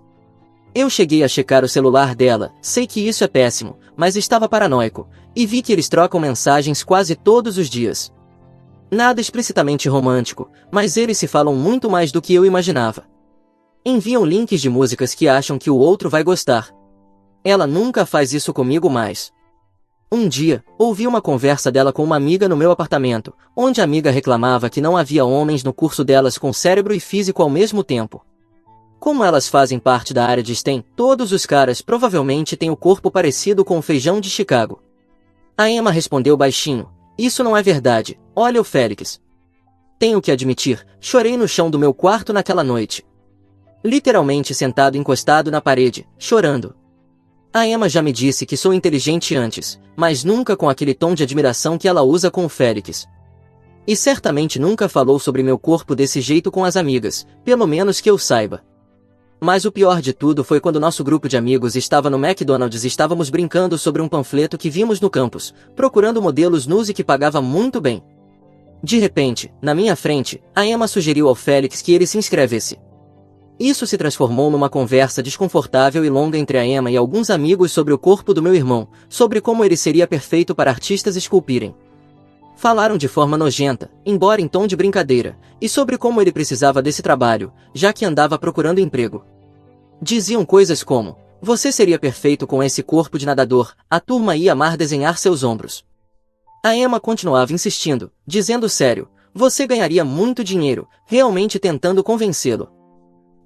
Eu cheguei a checar o celular dela, sei que isso é péssimo, mas estava paranoico, e vi que eles trocam mensagens quase todos os dias. Nada explicitamente romântico, mas eles se falam muito mais do que eu imaginava. Enviam links de músicas que acham que o outro vai gostar. Ela nunca faz isso comigo mais. Um dia, ouvi uma conversa dela com uma amiga no meu apartamento, onde a amiga reclamava que não havia homens no curso delas com cérebro e físico ao mesmo tempo. Como elas fazem parte da área de STEM, todos os caras provavelmente têm o corpo parecido com o feijão de Chicago. A Emma respondeu baixinho, isso não é verdade, olha o Félix. Tenho que admitir, chorei no chão do meu quarto naquela noite. Literalmente sentado encostado na parede, chorando. A Emma já me disse que sou inteligente antes, mas nunca com aquele tom de admiração que ela usa com o Félix. E certamente nunca falou sobre meu corpo desse jeito com as amigas, pelo menos que eu saiba. Mas o pior de tudo foi quando nosso grupo de amigos estava no McDonald's e estávamos brincando sobre um panfleto que vimos no campus, procurando modelos nus e que pagava muito bem. De repente, na minha frente, a Emma sugeriu ao Félix que ele se inscrevesse. Isso se transformou numa conversa desconfortável e longa entre a Emma e alguns amigos sobre o corpo do meu irmão, sobre como ele seria perfeito para artistas esculpirem. Falaram de forma nojenta, embora em tom de brincadeira, e sobre como ele precisava desse trabalho, já que andava procurando emprego. Diziam coisas como, você seria perfeito com esse corpo de nadador, a turma ia amar desenhar seus ombros. A Emma continuava insistindo, dizendo sério, você ganharia muito dinheiro, realmente tentando convencê-lo.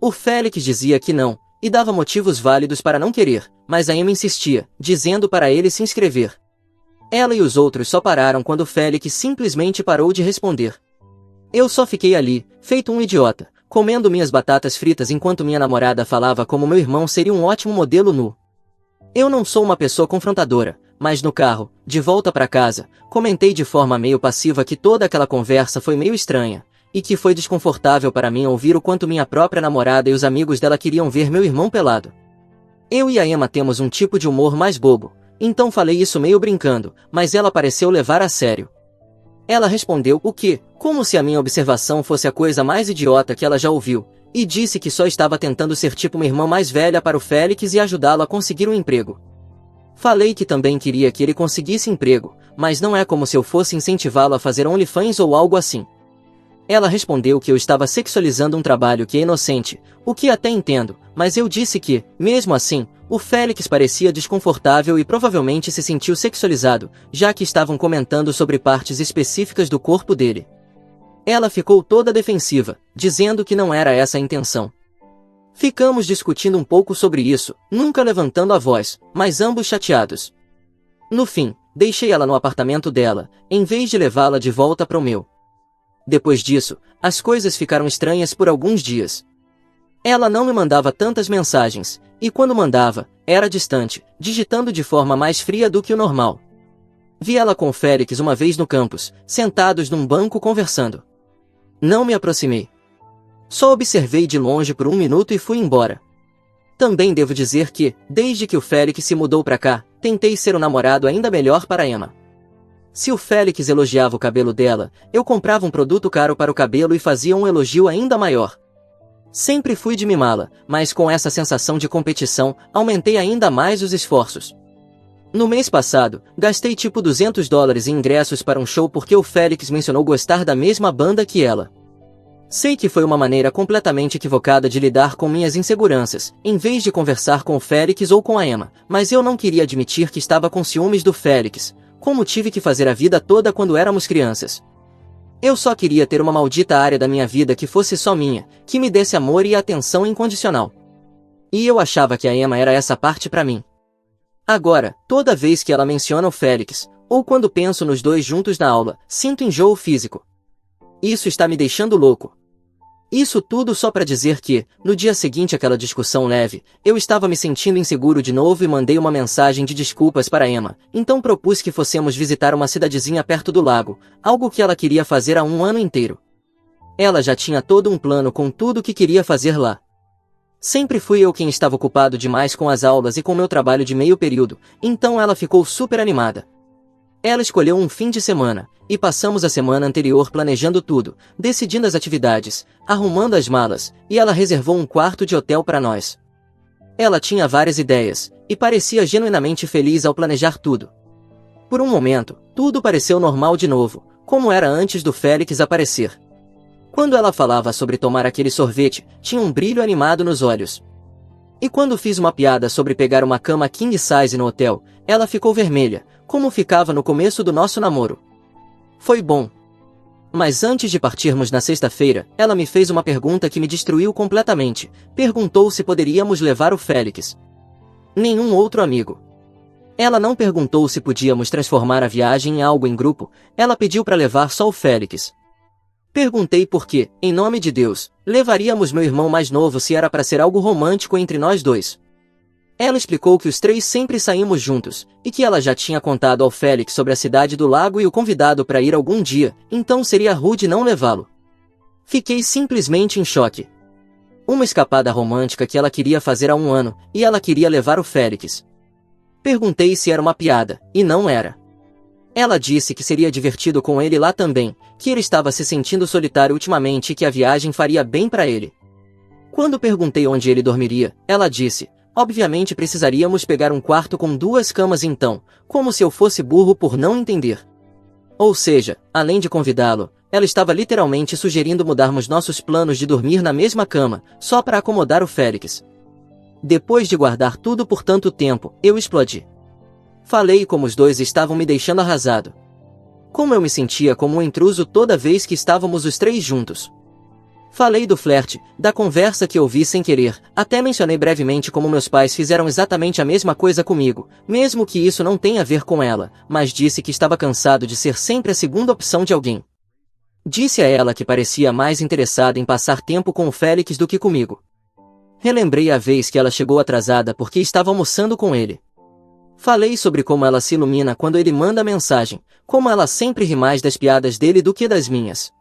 O Félix dizia que não, e dava motivos válidos para não querer, mas a Emma insistia, dizendo para ele se inscrever. Ela e os outros só pararam quando o Félix simplesmente parou de responder. Eu só fiquei ali, feito um idiota, comendo minhas batatas fritas enquanto minha namorada falava como meu irmão seria um ótimo modelo nu. Eu não sou uma pessoa confrontadora, mas no carro, de volta para casa, comentei de forma meio passiva que toda aquela conversa foi meio estranha, e que foi desconfortável para mim ouvir o quanto minha própria namorada e os amigos dela queriam ver meu irmão pelado. Eu e a Emma temos um tipo de humor mais bobo, então falei isso meio brincando, mas ela pareceu levar a sério. Ela respondeu o quê, como se a minha observação fosse a coisa mais idiota que ela já ouviu, e disse que só estava tentando ser tipo uma irmã mais velha para o Félix e ajudá-lo a conseguir um emprego. Falei que também queria que ele conseguisse emprego, mas não é como se eu fosse incentivá-lo a fazer OnlyFans ou algo assim. Ela respondeu que eu estava sexualizando um trabalho que é inocente, o que até entendo, mas eu disse que, mesmo assim, o Félix parecia desconfortável e provavelmente se sentiu sexualizado, já que estavam comentando sobre partes específicas do corpo dele. Ela ficou toda defensiva, dizendo que não era essa a intenção. Ficamos discutindo um pouco sobre isso, nunca levantando a voz, mas ambos chateados. No fim, deixei ela no apartamento dela, em vez de levá-la de volta para o meu. Depois disso, as coisas ficaram estranhas por alguns dias. Ela não me mandava tantas mensagens, e quando mandava, era distante, digitando de forma mais fria do que o normal. Vi ela com o Félix uma vez no campus, sentados num banco conversando. Não me aproximei. Só observei de longe por 1 minuto e fui embora. Também devo dizer que, desde que o Félix se mudou pra cá, tentei ser um namorado ainda melhor para Emma. Se o Félix elogiava o cabelo dela, eu comprava um produto caro para o cabelo e fazia um elogio ainda maior. Sempre fui de mimá-la, mas com essa sensação de competição, aumentei ainda mais os esforços. No mês passado, gastei tipo $200 em ingressos para um show porque o Félix mencionou gostar da mesma banda que ela. Sei que foi uma maneira completamente equivocada de lidar com minhas inseguranças, em vez de conversar com o Félix ou com a Emma, mas eu não queria admitir que estava com ciúmes do Félix, como tive que fazer a vida toda quando éramos crianças. Eu só queria ter uma maldita área da minha vida que fosse só minha, que me desse amor e atenção incondicional. E eu achava que a Emma era essa parte pra mim. Agora, toda vez que ela menciona o Félix, ou quando penso nos dois juntos na aula, sinto enjoo físico. Isso está me deixando louco. Isso tudo só para dizer que, no dia seguinte àquela discussão leve, eu estava me sentindo inseguro de novo e mandei uma mensagem de desculpas para Emma, então propus que fossemos visitar uma cidadezinha perto do lago, algo que ela queria fazer há um ano inteiro. Ela já tinha todo um plano com tudo o que queria fazer lá. Sempre fui eu quem estava ocupado demais com as aulas e com meu trabalho de meio período, então ela ficou super animada. Ela escolheu um fim de semana, e passamos a semana anterior planejando tudo, decidindo as atividades, arrumando as malas, e ela reservou um quarto de hotel para nós. Ela tinha várias ideias, e parecia genuinamente feliz ao planejar tudo. Por um momento, tudo pareceu normal de novo, como era antes do Félix aparecer. Quando ela falava sobre tomar aquele sorvete, tinha um brilho animado nos olhos. E quando fiz uma piada sobre pegar uma cama king size no hotel, ela ficou vermelha, como ficava no começo do nosso namoro. Foi bom. Mas antes de partirmos na sexta-feira, ela me fez uma pergunta que me destruiu completamente. Perguntou se poderíamos levar o Félix. Nenhum outro amigo. Ela não perguntou se podíamos transformar a viagem em algo em grupo, ela pediu para levar só o Félix. Perguntei por que, em nome de Deus, levaríamos meu irmão mais novo se era para ser algo romântico entre nós dois. Ela explicou que os três sempre saímos juntos, e que ela já tinha contado ao Félix sobre a cidade do lago e o convidado para ir algum dia, então seria rude não levá-lo. Fiquei simplesmente em choque. Uma escapada romântica que ela queria fazer há um ano, e ela queria levar o Félix. Perguntei se era uma piada, e não era. Ela disse que seria divertido com ele lá também, que ele estava se sentindo solitário ultimamente e que a viagem faria bem para ele. Quando perguntei onde ele dormiria, ela disse: obviamente precisaríamos pegar um quarto com 2 camas então, como se eu fosse burro por não entender. Ou seja, além de convidá-lo, ela estava literalmente sugerindo mudarmos nossos planos de dormir na mesma cama, só para acomodar o Félix. Depois de guardar tudo por tanto tempo, eu explodi. Falei como os dois estavam me deixando arrasado. Como eu me sentia como um intruso toda vez que estávamos os três juntos. Falei do flerte, da conversa que ouvi sem querer, até mencionei brevemente como meus pais fizeram exatamente a mesma coisa comigo, mesmo que isso não tenha a ver com ela, mas disse que estava cansado de ser sempre a segunda opção de alguém. Disse a ela que parecia mais interessada em passar tempo com o Félix do que comigo. Relembrei a vez que ela chegou atrasada porque estava almoçando com ele. Falei sobre como ela se ilumina quando ele manda mensagem, como ela sempre ri mais das piadas dele do que das minhas.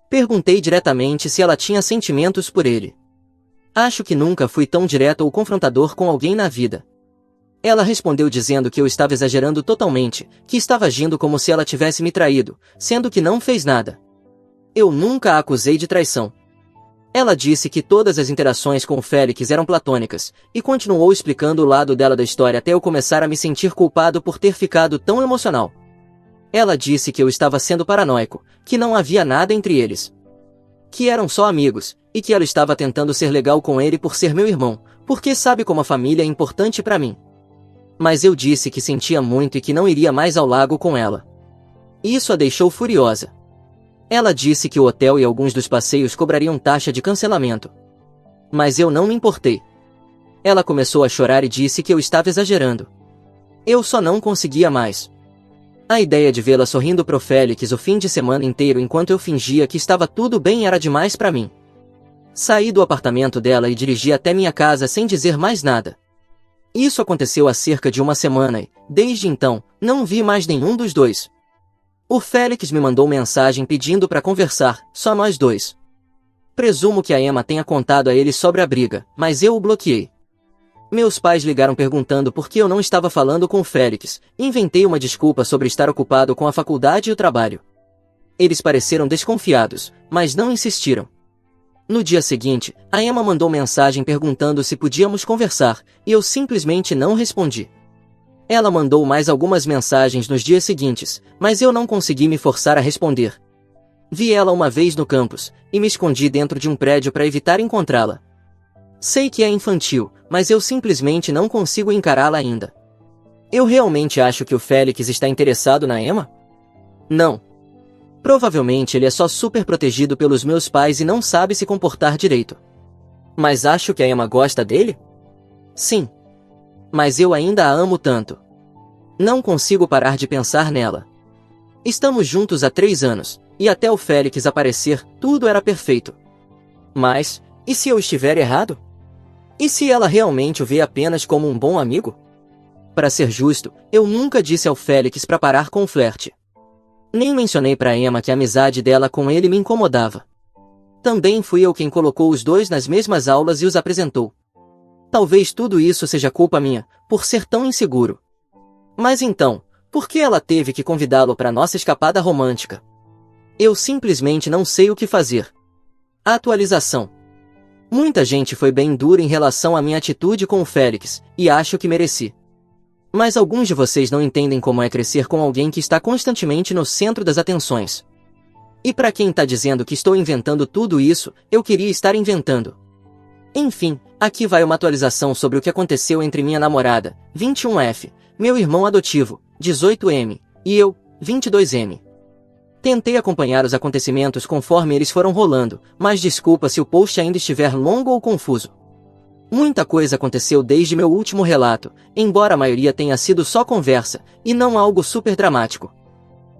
Perguntei diretamente se ela tinha sentimentos por ele. Acho que nunca fui tão direto ou confrontador com alguém na vida. Ela respondeu dizendo que eu estava exagerando totalmente, que estava agindo como se ela tivesse me traído, sendo que não fez nada. Eu nunca a acusei de traição. Ela disse que todas as interações com o Félix eram platônicas, e continuou explicando o lado dela da história até eu começar a me sentir culpado por ter ficado tão emocional. Ela disse que eu estava sendo paranoico, que não havia nada entre eles. Que eram só amigos, e que ela estava tentando ser legal com ele por ser meu irmão, porque sabe como a família é importante para mim. Mas eu disse que sentia muito e que não iria mais ao lago com ela. Isso a deixou furiosa. Ela disse que o hotel e alguns dos passeios cobrariam taxa de cancelamento. Mas eu não me importei. Ela começou a chorar e disse que eu estava exagerando. Eu só não conseguia mais. A ideia de vê-la sorrindo pro Félix o fim de semana inteiro enquanto eu fingia que estava tudo bem era demais para mim. Saí do apartamento dela e dirigi até minha casa sem dizer mais nada. Isso aconteceu há cerca de uma semana e, desde então, não vi mais nenhum dos dois. O Félix me mandou mensagem pedindo para conversar, só nós dois. Presumo que a Emma tenha contado a ele sobre a briga, mas eu o bloqueei. Meus pais ligaram perguntando por que eu não estava falando com o Félix, inventei uma desculpa sobre estar ocupado com a faculdade e o trabalho. Eles pareceram desconfiados, mas não insistiram. No dia seguinte, a Emma mandou mensagem perguntando se podíamos conversar, e eu simplesmente não respondi. Ela mandou mais algumas mensagens nos dias seguintes, mas eu não consegui me forçar a responder. Vi ela uma vez no campus, e me escondi dentro de um prédio para evitar encontrá-la. Sei que é infantil, mas eu simplesmente não consigo encará-la ainda. Eu realmente acho que o Félix está interessado na Emma? Não. Provavelmente ele é só super protegido pelos meus pais e não sabe se comportar direito. Mas acho que a Emma gosta dele? Sim. Mas eu ainda a amo tanto. Não consigo parar de pensar nela. Estamos juntos há 3 anos, e até o Félix aparecer, tudo era perfeito. Mas, e se eu estiver errado? E se ela realmente o vê apenas como um bom amigo? Para ser justo, eu nunca disse ao Félix para parar com o flerte. Nem mencionei para Emma que a amizade dela com ele me incomodava. Também fui eu quem colocou os dois nas mesmas aulas e os apresentou. Talvez tudo isso seja culpa minha, por ser tão inseguro. Mas então, por que ela teve que convidá-lo para nossa escapada romântica? Eu simplesmente não sei o que fazer. Atualização. Muita gente foi bem dura em relação à minha atitude com o Félix, e acho que mereci. Mas alguns de vocês não entendem como é crescer com alguém que está constantemente no centro das atenções. E para quem tá dizendo que estou inventando tudo isso, eu queria estar inventando. Enfim, aqui vai uma atualização sobre o que aconteceu entre minha namorada, 21F, meu irmão adotivo, 18M, e eu, 22M. Tentei acompanhar os acontecimentos conforme eles foram rolando, mas desculpa se o post ainda estiver longo ou confuso. Muita coisa aconteceu desde meu último relato, embora a maioria tenha sido só conversa, e não algo super dramático.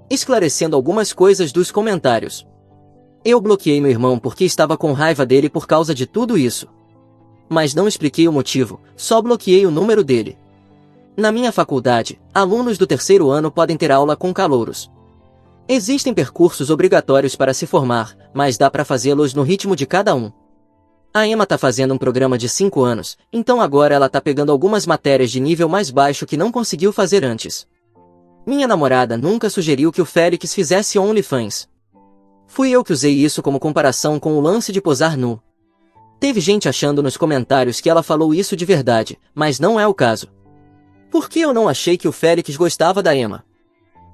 Esclarecendo algumas coisas dos comentários. Eu bloqueei meu irmão porque estava com raiva dele por causa de tudo isso. Mas não expliquei o motivo, só bloqueei o número dele. Na minha faculdade, alunos do 3º ano podem ter aula com calouros. Existem percursos obrigatórios para se formar, mas dá para fazê-los no ritmo de cada um. A Emma tá fazendo um programa de 5 anos, então agora ela tá pegando algumas matérias de nível mais baixo que não conseguiu fazer antes. Minha namorada nunca sugeriu que o Félix fizesse OnlyFans. Fui eu que usei isso como comparação com o lance de posar nu. Teve gente achando nos comentários que ela falou isso de verdade, mas não é o caso. Por que eu não achei que o Félix gostava da Emma?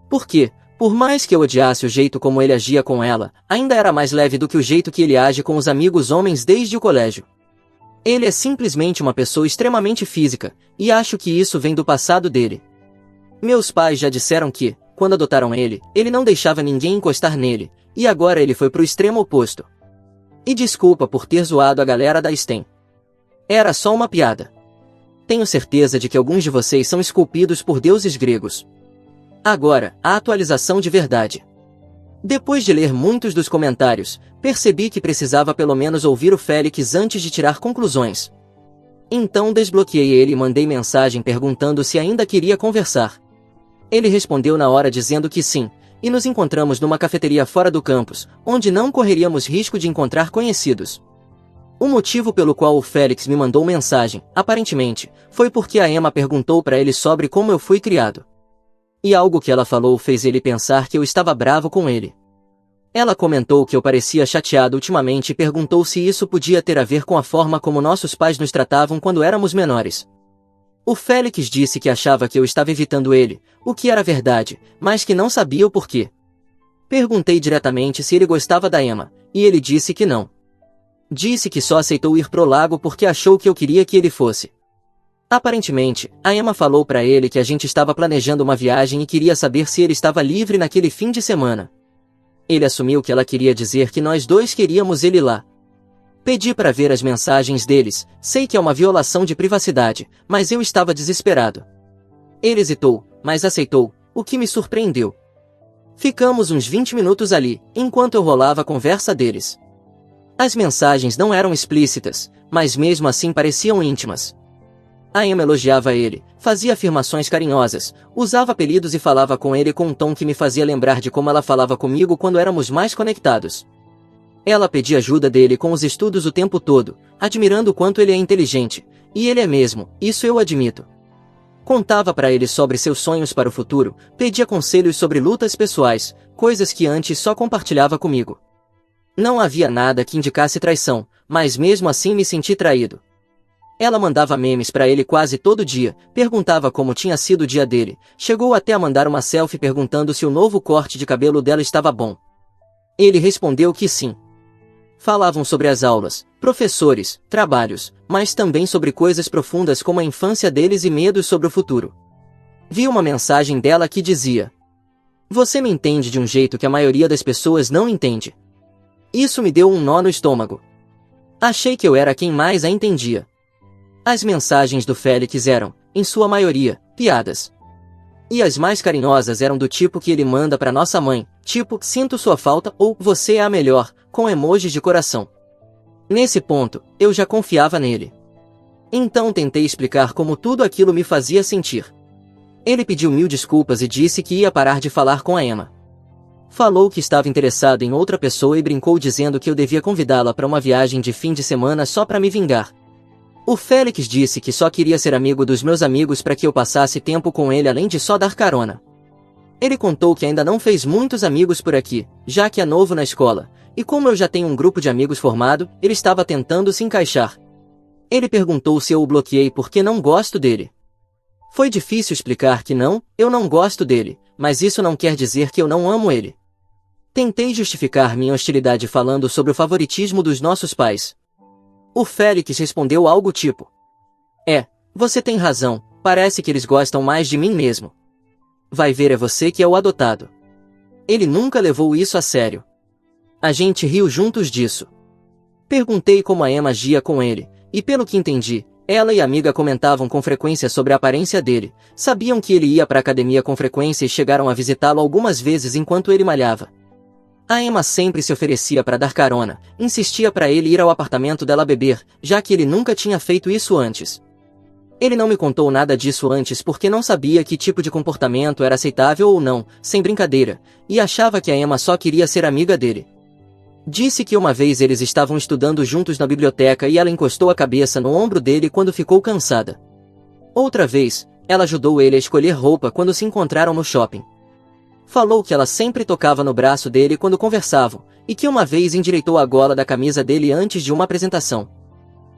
Porque, por mais que eu odiasse o jeito como ele agia com ela, ainda era mais leve do que o jeito que ele age com os amigos homens desde o colégio. Ele é simplesmente uma pessoa extremamente física, e acho que isso vem do passado dele. Meus pais já disseram que, quando adotaram ele não deixava ninguém encostar nele, e agora ele foi pro extremo oposto. E desculpa por ter zoado a galera da STEM. Era só uma piada. Tenho certeza de que alguns de vocês são esculpidos por deuses gregos. Agora, a atualização de verdade. Depois de ler muitos dos comentários, percebi que precisava pelo menos ouvir o Félix antes de tirar conclusões. Então desbloqueei ele e mandei mensagem perguntando se ainda queria conversar. Ele respondeu na hora dizendo que sim, e nos encontramos numa cafeteria fora do campus, onde não correríamos risco de encontrar conhecidos. O motivo pelo qual o Félix me mandou mensagem, aparentemente, foi porque a Emma perguntou para ele sobre como eu fui criado. E algo que ela falou fez ele pensar que eu estava bravo com ele. Ela comentou que eu parecia chateado ultimamente e perguntou se isso podia ter a ver com a forma como nossos pais nos tratavam quando éramos menores. O Félix disse que achava que eu estava evitando ele, o que era verdade, mas que não sabia o porquê. Perguntei diretamente se ele gostava da Emma, e ele disse que não. Disse que só aceitou ir pro lago porque achou que eu queria que ele fosse. Aparentemente, a Emma falou para ele que a gente estava planejando uma viagem e queria saber se ele estava livre naquele fim de semana. Ele assumiu que ela queria dizer que nós dois queríamos ele lá. Pedi para ver as mensagens deles, sei que é uma violação de privacidade, mas eu estava desesperado. Ele hesitou, mas aceitou, o que me surpreendeu. Ficamos uns 20 minutos ali, enquanto eu rolava a conversa deles. As mensagens não eram explícitas, mas mesmo assim pareciam íntimas. A Emma elogiava ele, fazia afirmações carinhosas, usava apelidos e falava com ele com um tom que me fazia lembrar de como ela falava comigo quando éramos mais conectados. Ela pedia ajuda dele com os estudos o tempo todo, admirando o quanto ele é inteligente, e ele é mesmo, isso eu admito. Contava para ele sobre seus sonhos para o futuro, pedia conselhos sobre lutas pessoais, coisas que antes só compartilhava comigo. Não havia nada que indicasse traição, mas mesmo assim me senti traído. Ela mandava memes para ele quase todo dia, perguntava como tinha sido o dia dele, chegou até a mandar uma selfie perguntando se o novo corte de cabelo dela estava bom. Ele respondeu que sim. Falavam sobre as aulas, professores, trabalhos, mas também sobre coisas profundas como a infância deles e medos sobre o futuro. Vi uma mensagem dela que dizia: "Você me entende de um jeito que a maioria das pessoas não entende." Isso me deu um nó no estômago. Achei que eu era quem mais a entendia. As mensagens do Félix eram, em sua maioria, piadas. E as mais carinhosas eram do tipo que ele manda pra nossa mãe, tipo, "sinto sua falta" ou "você é a melhor", com emojis de coração. Nesse ponto, eu já confiava nele. Então tentei explicar como tudo aquilo me fazia sentir. Ele pediu 1000 desculpas e disse que ia parar de falar com a Emma. Falou que estava interessado em outra pessoa e brincou dizendo que eu devia convidá-la para uma viagem de fim de semana só para me vingar. O Félix disse que só queria ser amigo dos meus amigos para que eu passasse tempo com ele além de só dar carona. Ele contou que ainda não fez muitos amigos por aqui, já que é novo na escola, e como eu já tenho um grupo de amigos formado, ele estava tentando se encaixar. Ele perguntou se eu o bloqueei porque não gosto dele. Foi difícil explicar que não, eu não gosto dele, mas isso não quer dizer que eu não amo ele. Tentei justificar minha hostilidade falando sobre o favoritismo dos nossos pais. O Félix respondeu algo tipo: você tem razão, parece que eles gostam mais de mim mesmo. Vai ver, é você que é o adotado. Ele nunca levou isso a sério. A gente riu juntos disso. Perguntei como a Emma agia com ele, e pelo que entendi, ela e a amiga comentavam com frequência sobre a aparência dele, sabiam que ele ia para a academia com frequência e chegaram a visitá-lo algumas vezes enquanto ele malhava. A Emma sempre se oferecia para dar carona, insistia para ele ir ao apartamento dela beber, já que ele nunca tinha feito isso antes. Ele não me contou nada disso antes porque não sabia que tipo de comportamento era aceitável ou não, sem brincadeira, e achava que a Emma só queria ser amiga dele. Disse que uma vez eles estavam estudando juntos na biblioteca e ela encostou a cabeça no ombro dele quando ficou cansada. Outra vez, ela ajudou ele a escolher roupa quando se encontraram no shopping. Falou que ela sempre tocava no braço dele quando conversavam, e que uma vez endireitou a gola da camisa dele antes de uma apresentação.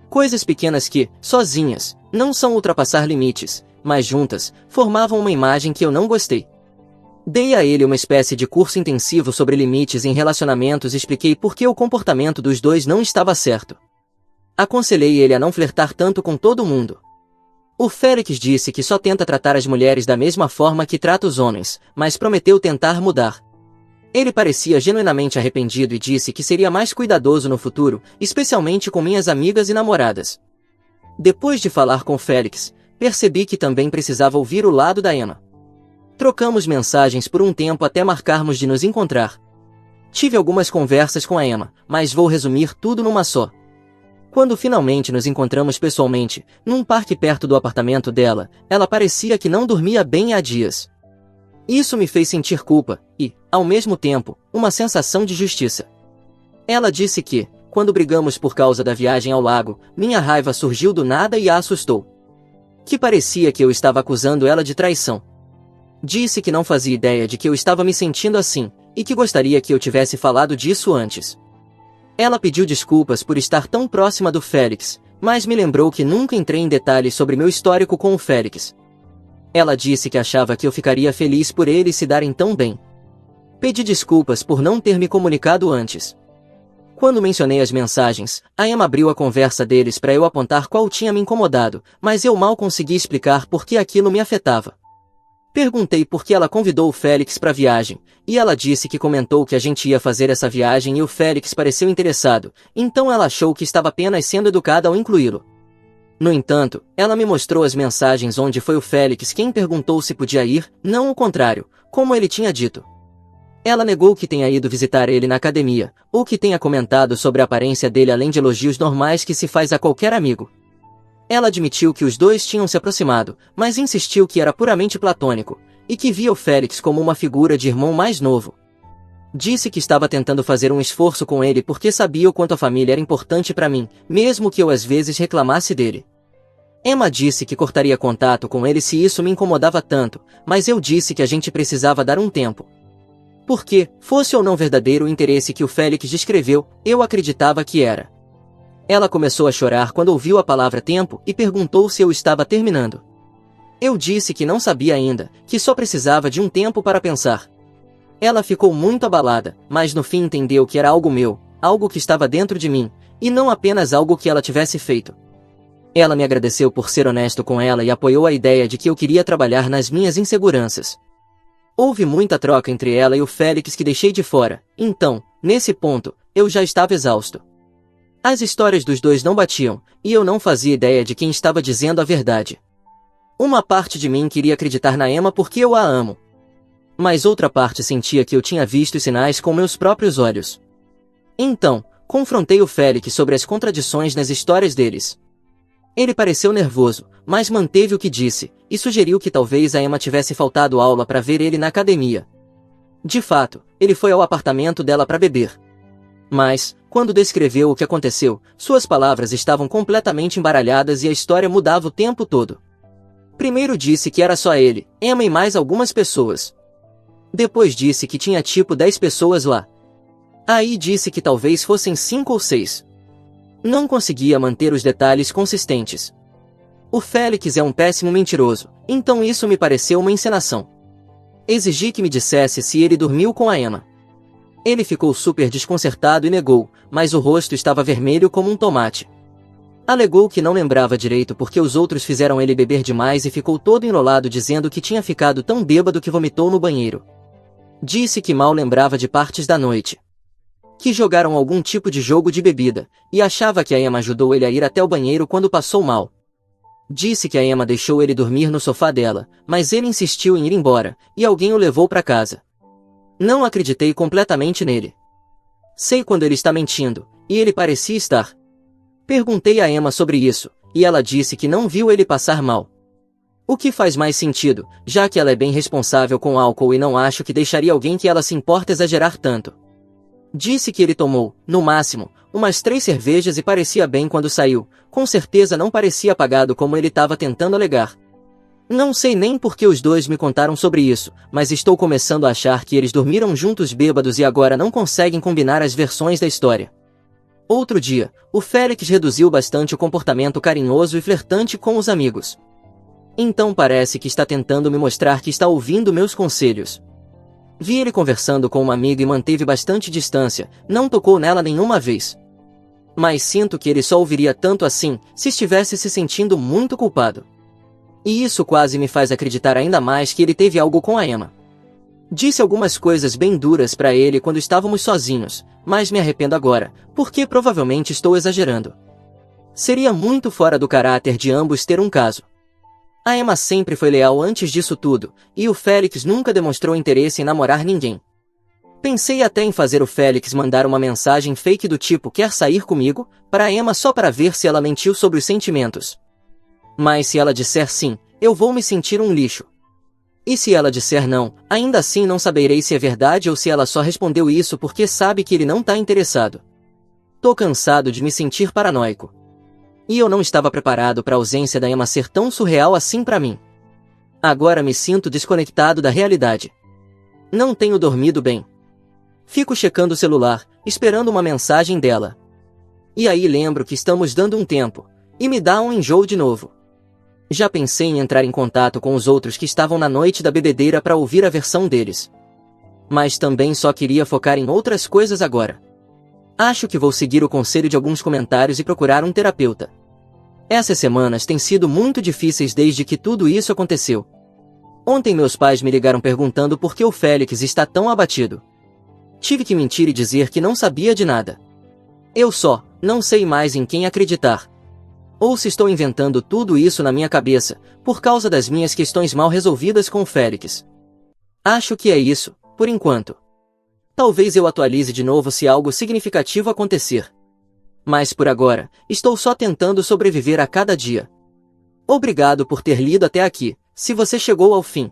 Coisas pequenas que, sozinhas, não são ultrapassar limites, mas juntas, formavam uma imagem que eu não gostei. Dei a ele uma espécie de curso intensivo sobre limites em relacionamentos e expliquei por que o comportamento dos dois não estava certo. Aconselhei ele a não flertar tanto com todo mundo. O Félix disse que só tenta tratar as mulheres da mesma forma que trata os homens, mas prometeu tentar mudar. Ele parecia genuinamente arrependido e disse que seria mais cuidadoso no futuro, especialmente com minhas amigas e namoradas. Depois de falar com Félix, percebi que também precisava ouvir o lado da Emma. Trocamos mensagens por um tempo até marcarmos de nos encontrar. Tive algumas conversas com a Emma, mas vou resumir tudo numa só. Quando finalmente nos encontramos pessoalmente, num parque perto do apartamento dela, ela parecia que não dormia bem há dias. Isso me fez sentir culpa e, ao mesmo tempo, uma sensação de justiça. Ela disse que, quando brigamos por causa da viagem ao lago, minha raiva surgiu do nada e a assustou. Que parecia que eu estava acusando ela de traição. Disse que não fazia ideia de que eu estava me sentindo assim, e que gostaria que eu tivesse falado disso antes. Ela pediu desculpas por estar tão próxima do Félix, mas me lembrou que nunca entrei em detalhes sobre meu histórico com o Félix. Ela disse que achava que eu ficaria feliz por eles se darem tão bem. Pedi desculpas por não ter me comunicado antes. Quando mencionei as mensagens, a Emma abriu a conversa deles para eu apontar qual tinha me incomodado, mas eu mal consegui explicar por que aquilo me afetava. Perguntei por que ela convidou o Félix para a viagem, e ela disse que comentou que a gente ia fazer essa viagem e o Félix pareceu interessado, então ela achou que estava apenas sendo educada ao incluí-lo. No entanto, ela me mostrou as mensagens onde foi o Félix quem perguntou se podia ir, não o contrário, como ele tinha dito. Ela negou que tenha ido visitar ele na academia, ou que tenha comentado sobre a aparência dele além de elogios normais que se faz a qualquer amigo. Ela admitiu que os dois tinham se aproximado, mas insistiu que era puramente platônico, e que via o Félix como uma figura de irmão mais novo. Disse que estava tentando fazer um esforço com ele porque sabia o quanto a família era importante para mim, mesmo que eu às vezes reclamasse dele. Emma disse que cortaria contato com ele se isso me incomodava tanto, mas eu disse que a gente precisava dar um tempo. Porque, fosse ou não verdadeiro o interesse que o Félix descreveu, eu acreditava que era. Ela começou a chorar quando ouviu a palavra tempo e perguntou se eu estava terminando. Eu disse que não sabia ainda, que só precisava de um tempo para pensar. Ela ficou muito abalada, mas no fim entendeu que era algo meu, algo que estava dentro de mim, e não apenas algo que ela tivesse feito. Ela me agradeceu por ser honesto com ela e apoiou a ideia de que eu queria trabalhar nas minhas inseguranças. Houve muita troca entre ela e o Félix que deixei de fora, então, nesse ponto, eu já estava exausto. As histórias dos dois não batiam, e eu não fazia ideia de quem estava dizendo a verdade. Uma parte de mim queria acreditar na Emma porque eu a amo. Mas outra parte sentia que eu tinha visto os sinais com meus próprios olhos. Então, confrontei o Félix sobre as contradições nas histórias deles. Ele pareceu nervoso, mas manteve o que disse, e sugeriu que talvez a Emma tivesse faltado aula para ver ele na academia. De fato, ele foi ao apartamento dela para beber. Mas, quando descreveu o que aconteceu, suas palavras estavam completamente embaralhadas e a história mudava o tempo todo. Primeiro disse que era só ele, Emma e mais algumas pessoas. Depois disse que tinha tipo 10 pessoas lá. Aí disse que talvez fossem 5 ou 6. Não conseguia manter os detalhes consistentes. O Félix é um péssimo mentiroso, então isso me pareceu uma encenação. Exigi que me dissesse se ele dormiu com a Emma. Ele ficou super desconcertado e negou, mas o rosto estava vermelho como um tomate. Alegou que não lembrava direito porque os outros fizeram ele beber demais e ficou todo enrolado dizendo que tinha ficado tão bêbado que vomitou no banheiro. Disse que mal lembrava de partes da noite. Que jogaram algum tipo de jogo de bebida, e achava que a Emma ajudou ele a ir até o banheiro quando passou mal. Disse que a Emma deixou ele dormir no sofá dela, mas ele insistiu em ir embora, e alguém o levou para casa. Não acreditei completamente nele. Sei quando ele está mentindo, e ele parecia estar. Perguntei a Emma sobre isso, e ela disse que não viu ele passar mal. O que faz mais sentido, já que ela é bem responsável com álcool e não acho que deixaria alguém que ela se importa exagerar tanto. Disse que ele tomou, no máximo, umas 3 cervejas e parecia bem quando saiu, com certeza não parecia apagado como ele estava tentando alegar. Não sei nem por que os dois me contaram sobre isso, mas estou começando a achar que eles dormiram juntos bêbados e agora não conseguem combinar as versões da história. Outro dia, o Félix reduziu bastante o comportamento carinhoso e flertante com os amigos. Então parece que está tentando me mostrar que está ouvindo meus conselhos. Vi ele conversando com uma amiga e manteve bastante distância, não tocou nela nenhuma vez. Mas sinto que ele só ouviria tanto assim, se estivesse se sentindo muito culpado. E isso quase me faz acreditar ainda mais que ele teve algo com a Emma. Disse algumas coisas bem duras para ele quando estávamos sozinhos, mas me arrependo agora, porque provavelmente estou exagerando. Seria muito fora do caráter de ambos ter um caso. A Emma sempre foi leal antes disso tudo, e o Félix nunca demonstrou interesse em namorar ninguém. Pensei até em fazer o Félix mandar uma mensagem fake do tipo "quer sair comigo?" para a Emma só para ver se ela mentiu sobre os sentimentos. Mas se ela disser sim, eu vou me sentir um lixo. E se ela disser não, ainda assim não saberei se é verdade ou se ela só respondeu isso porque sabe que ele não tá interessado. Tô cansado de me sentir paranoico. E eu não estava preparado para a ausência da Emma ser tão surreal assim para mim. Agora me sinto desconectado da realidade. Não tenho dormido bem. Fico checando o celular, esperando uma mensagem dela. E aí lembro que estamos dando um tempo, e me dá um enjoo de novo. Já pensei em entrar em contato com os outros que estavam na noite da bebedeira para ouvir a versão deles. Mas também só queria focar em outras coisas agora. Acho que vou seguir o conselho de alguns comentários e procurar um terapeuta. Essas semanas têm sido muito difíceis desde que tudo isso aconteceu. Ontem meus pais me ligaram perguntando por que o Félix está tão abatido. Tive que mentir e dizer que não sabia de nada. Eu só não sei mais em quem acreditar. Ou se estou inventando tudo isso na minha cabeça, por causa das minhas questões mal resolvidas com o Félix. Acho que é isso, por enquanto. Talvez eu atualize de novo se algo significativo acontecer. Mas por agora, estou só tentando sobreviver a cada dia. Obrigado por ter lido até aqui, se você chegou ao fim.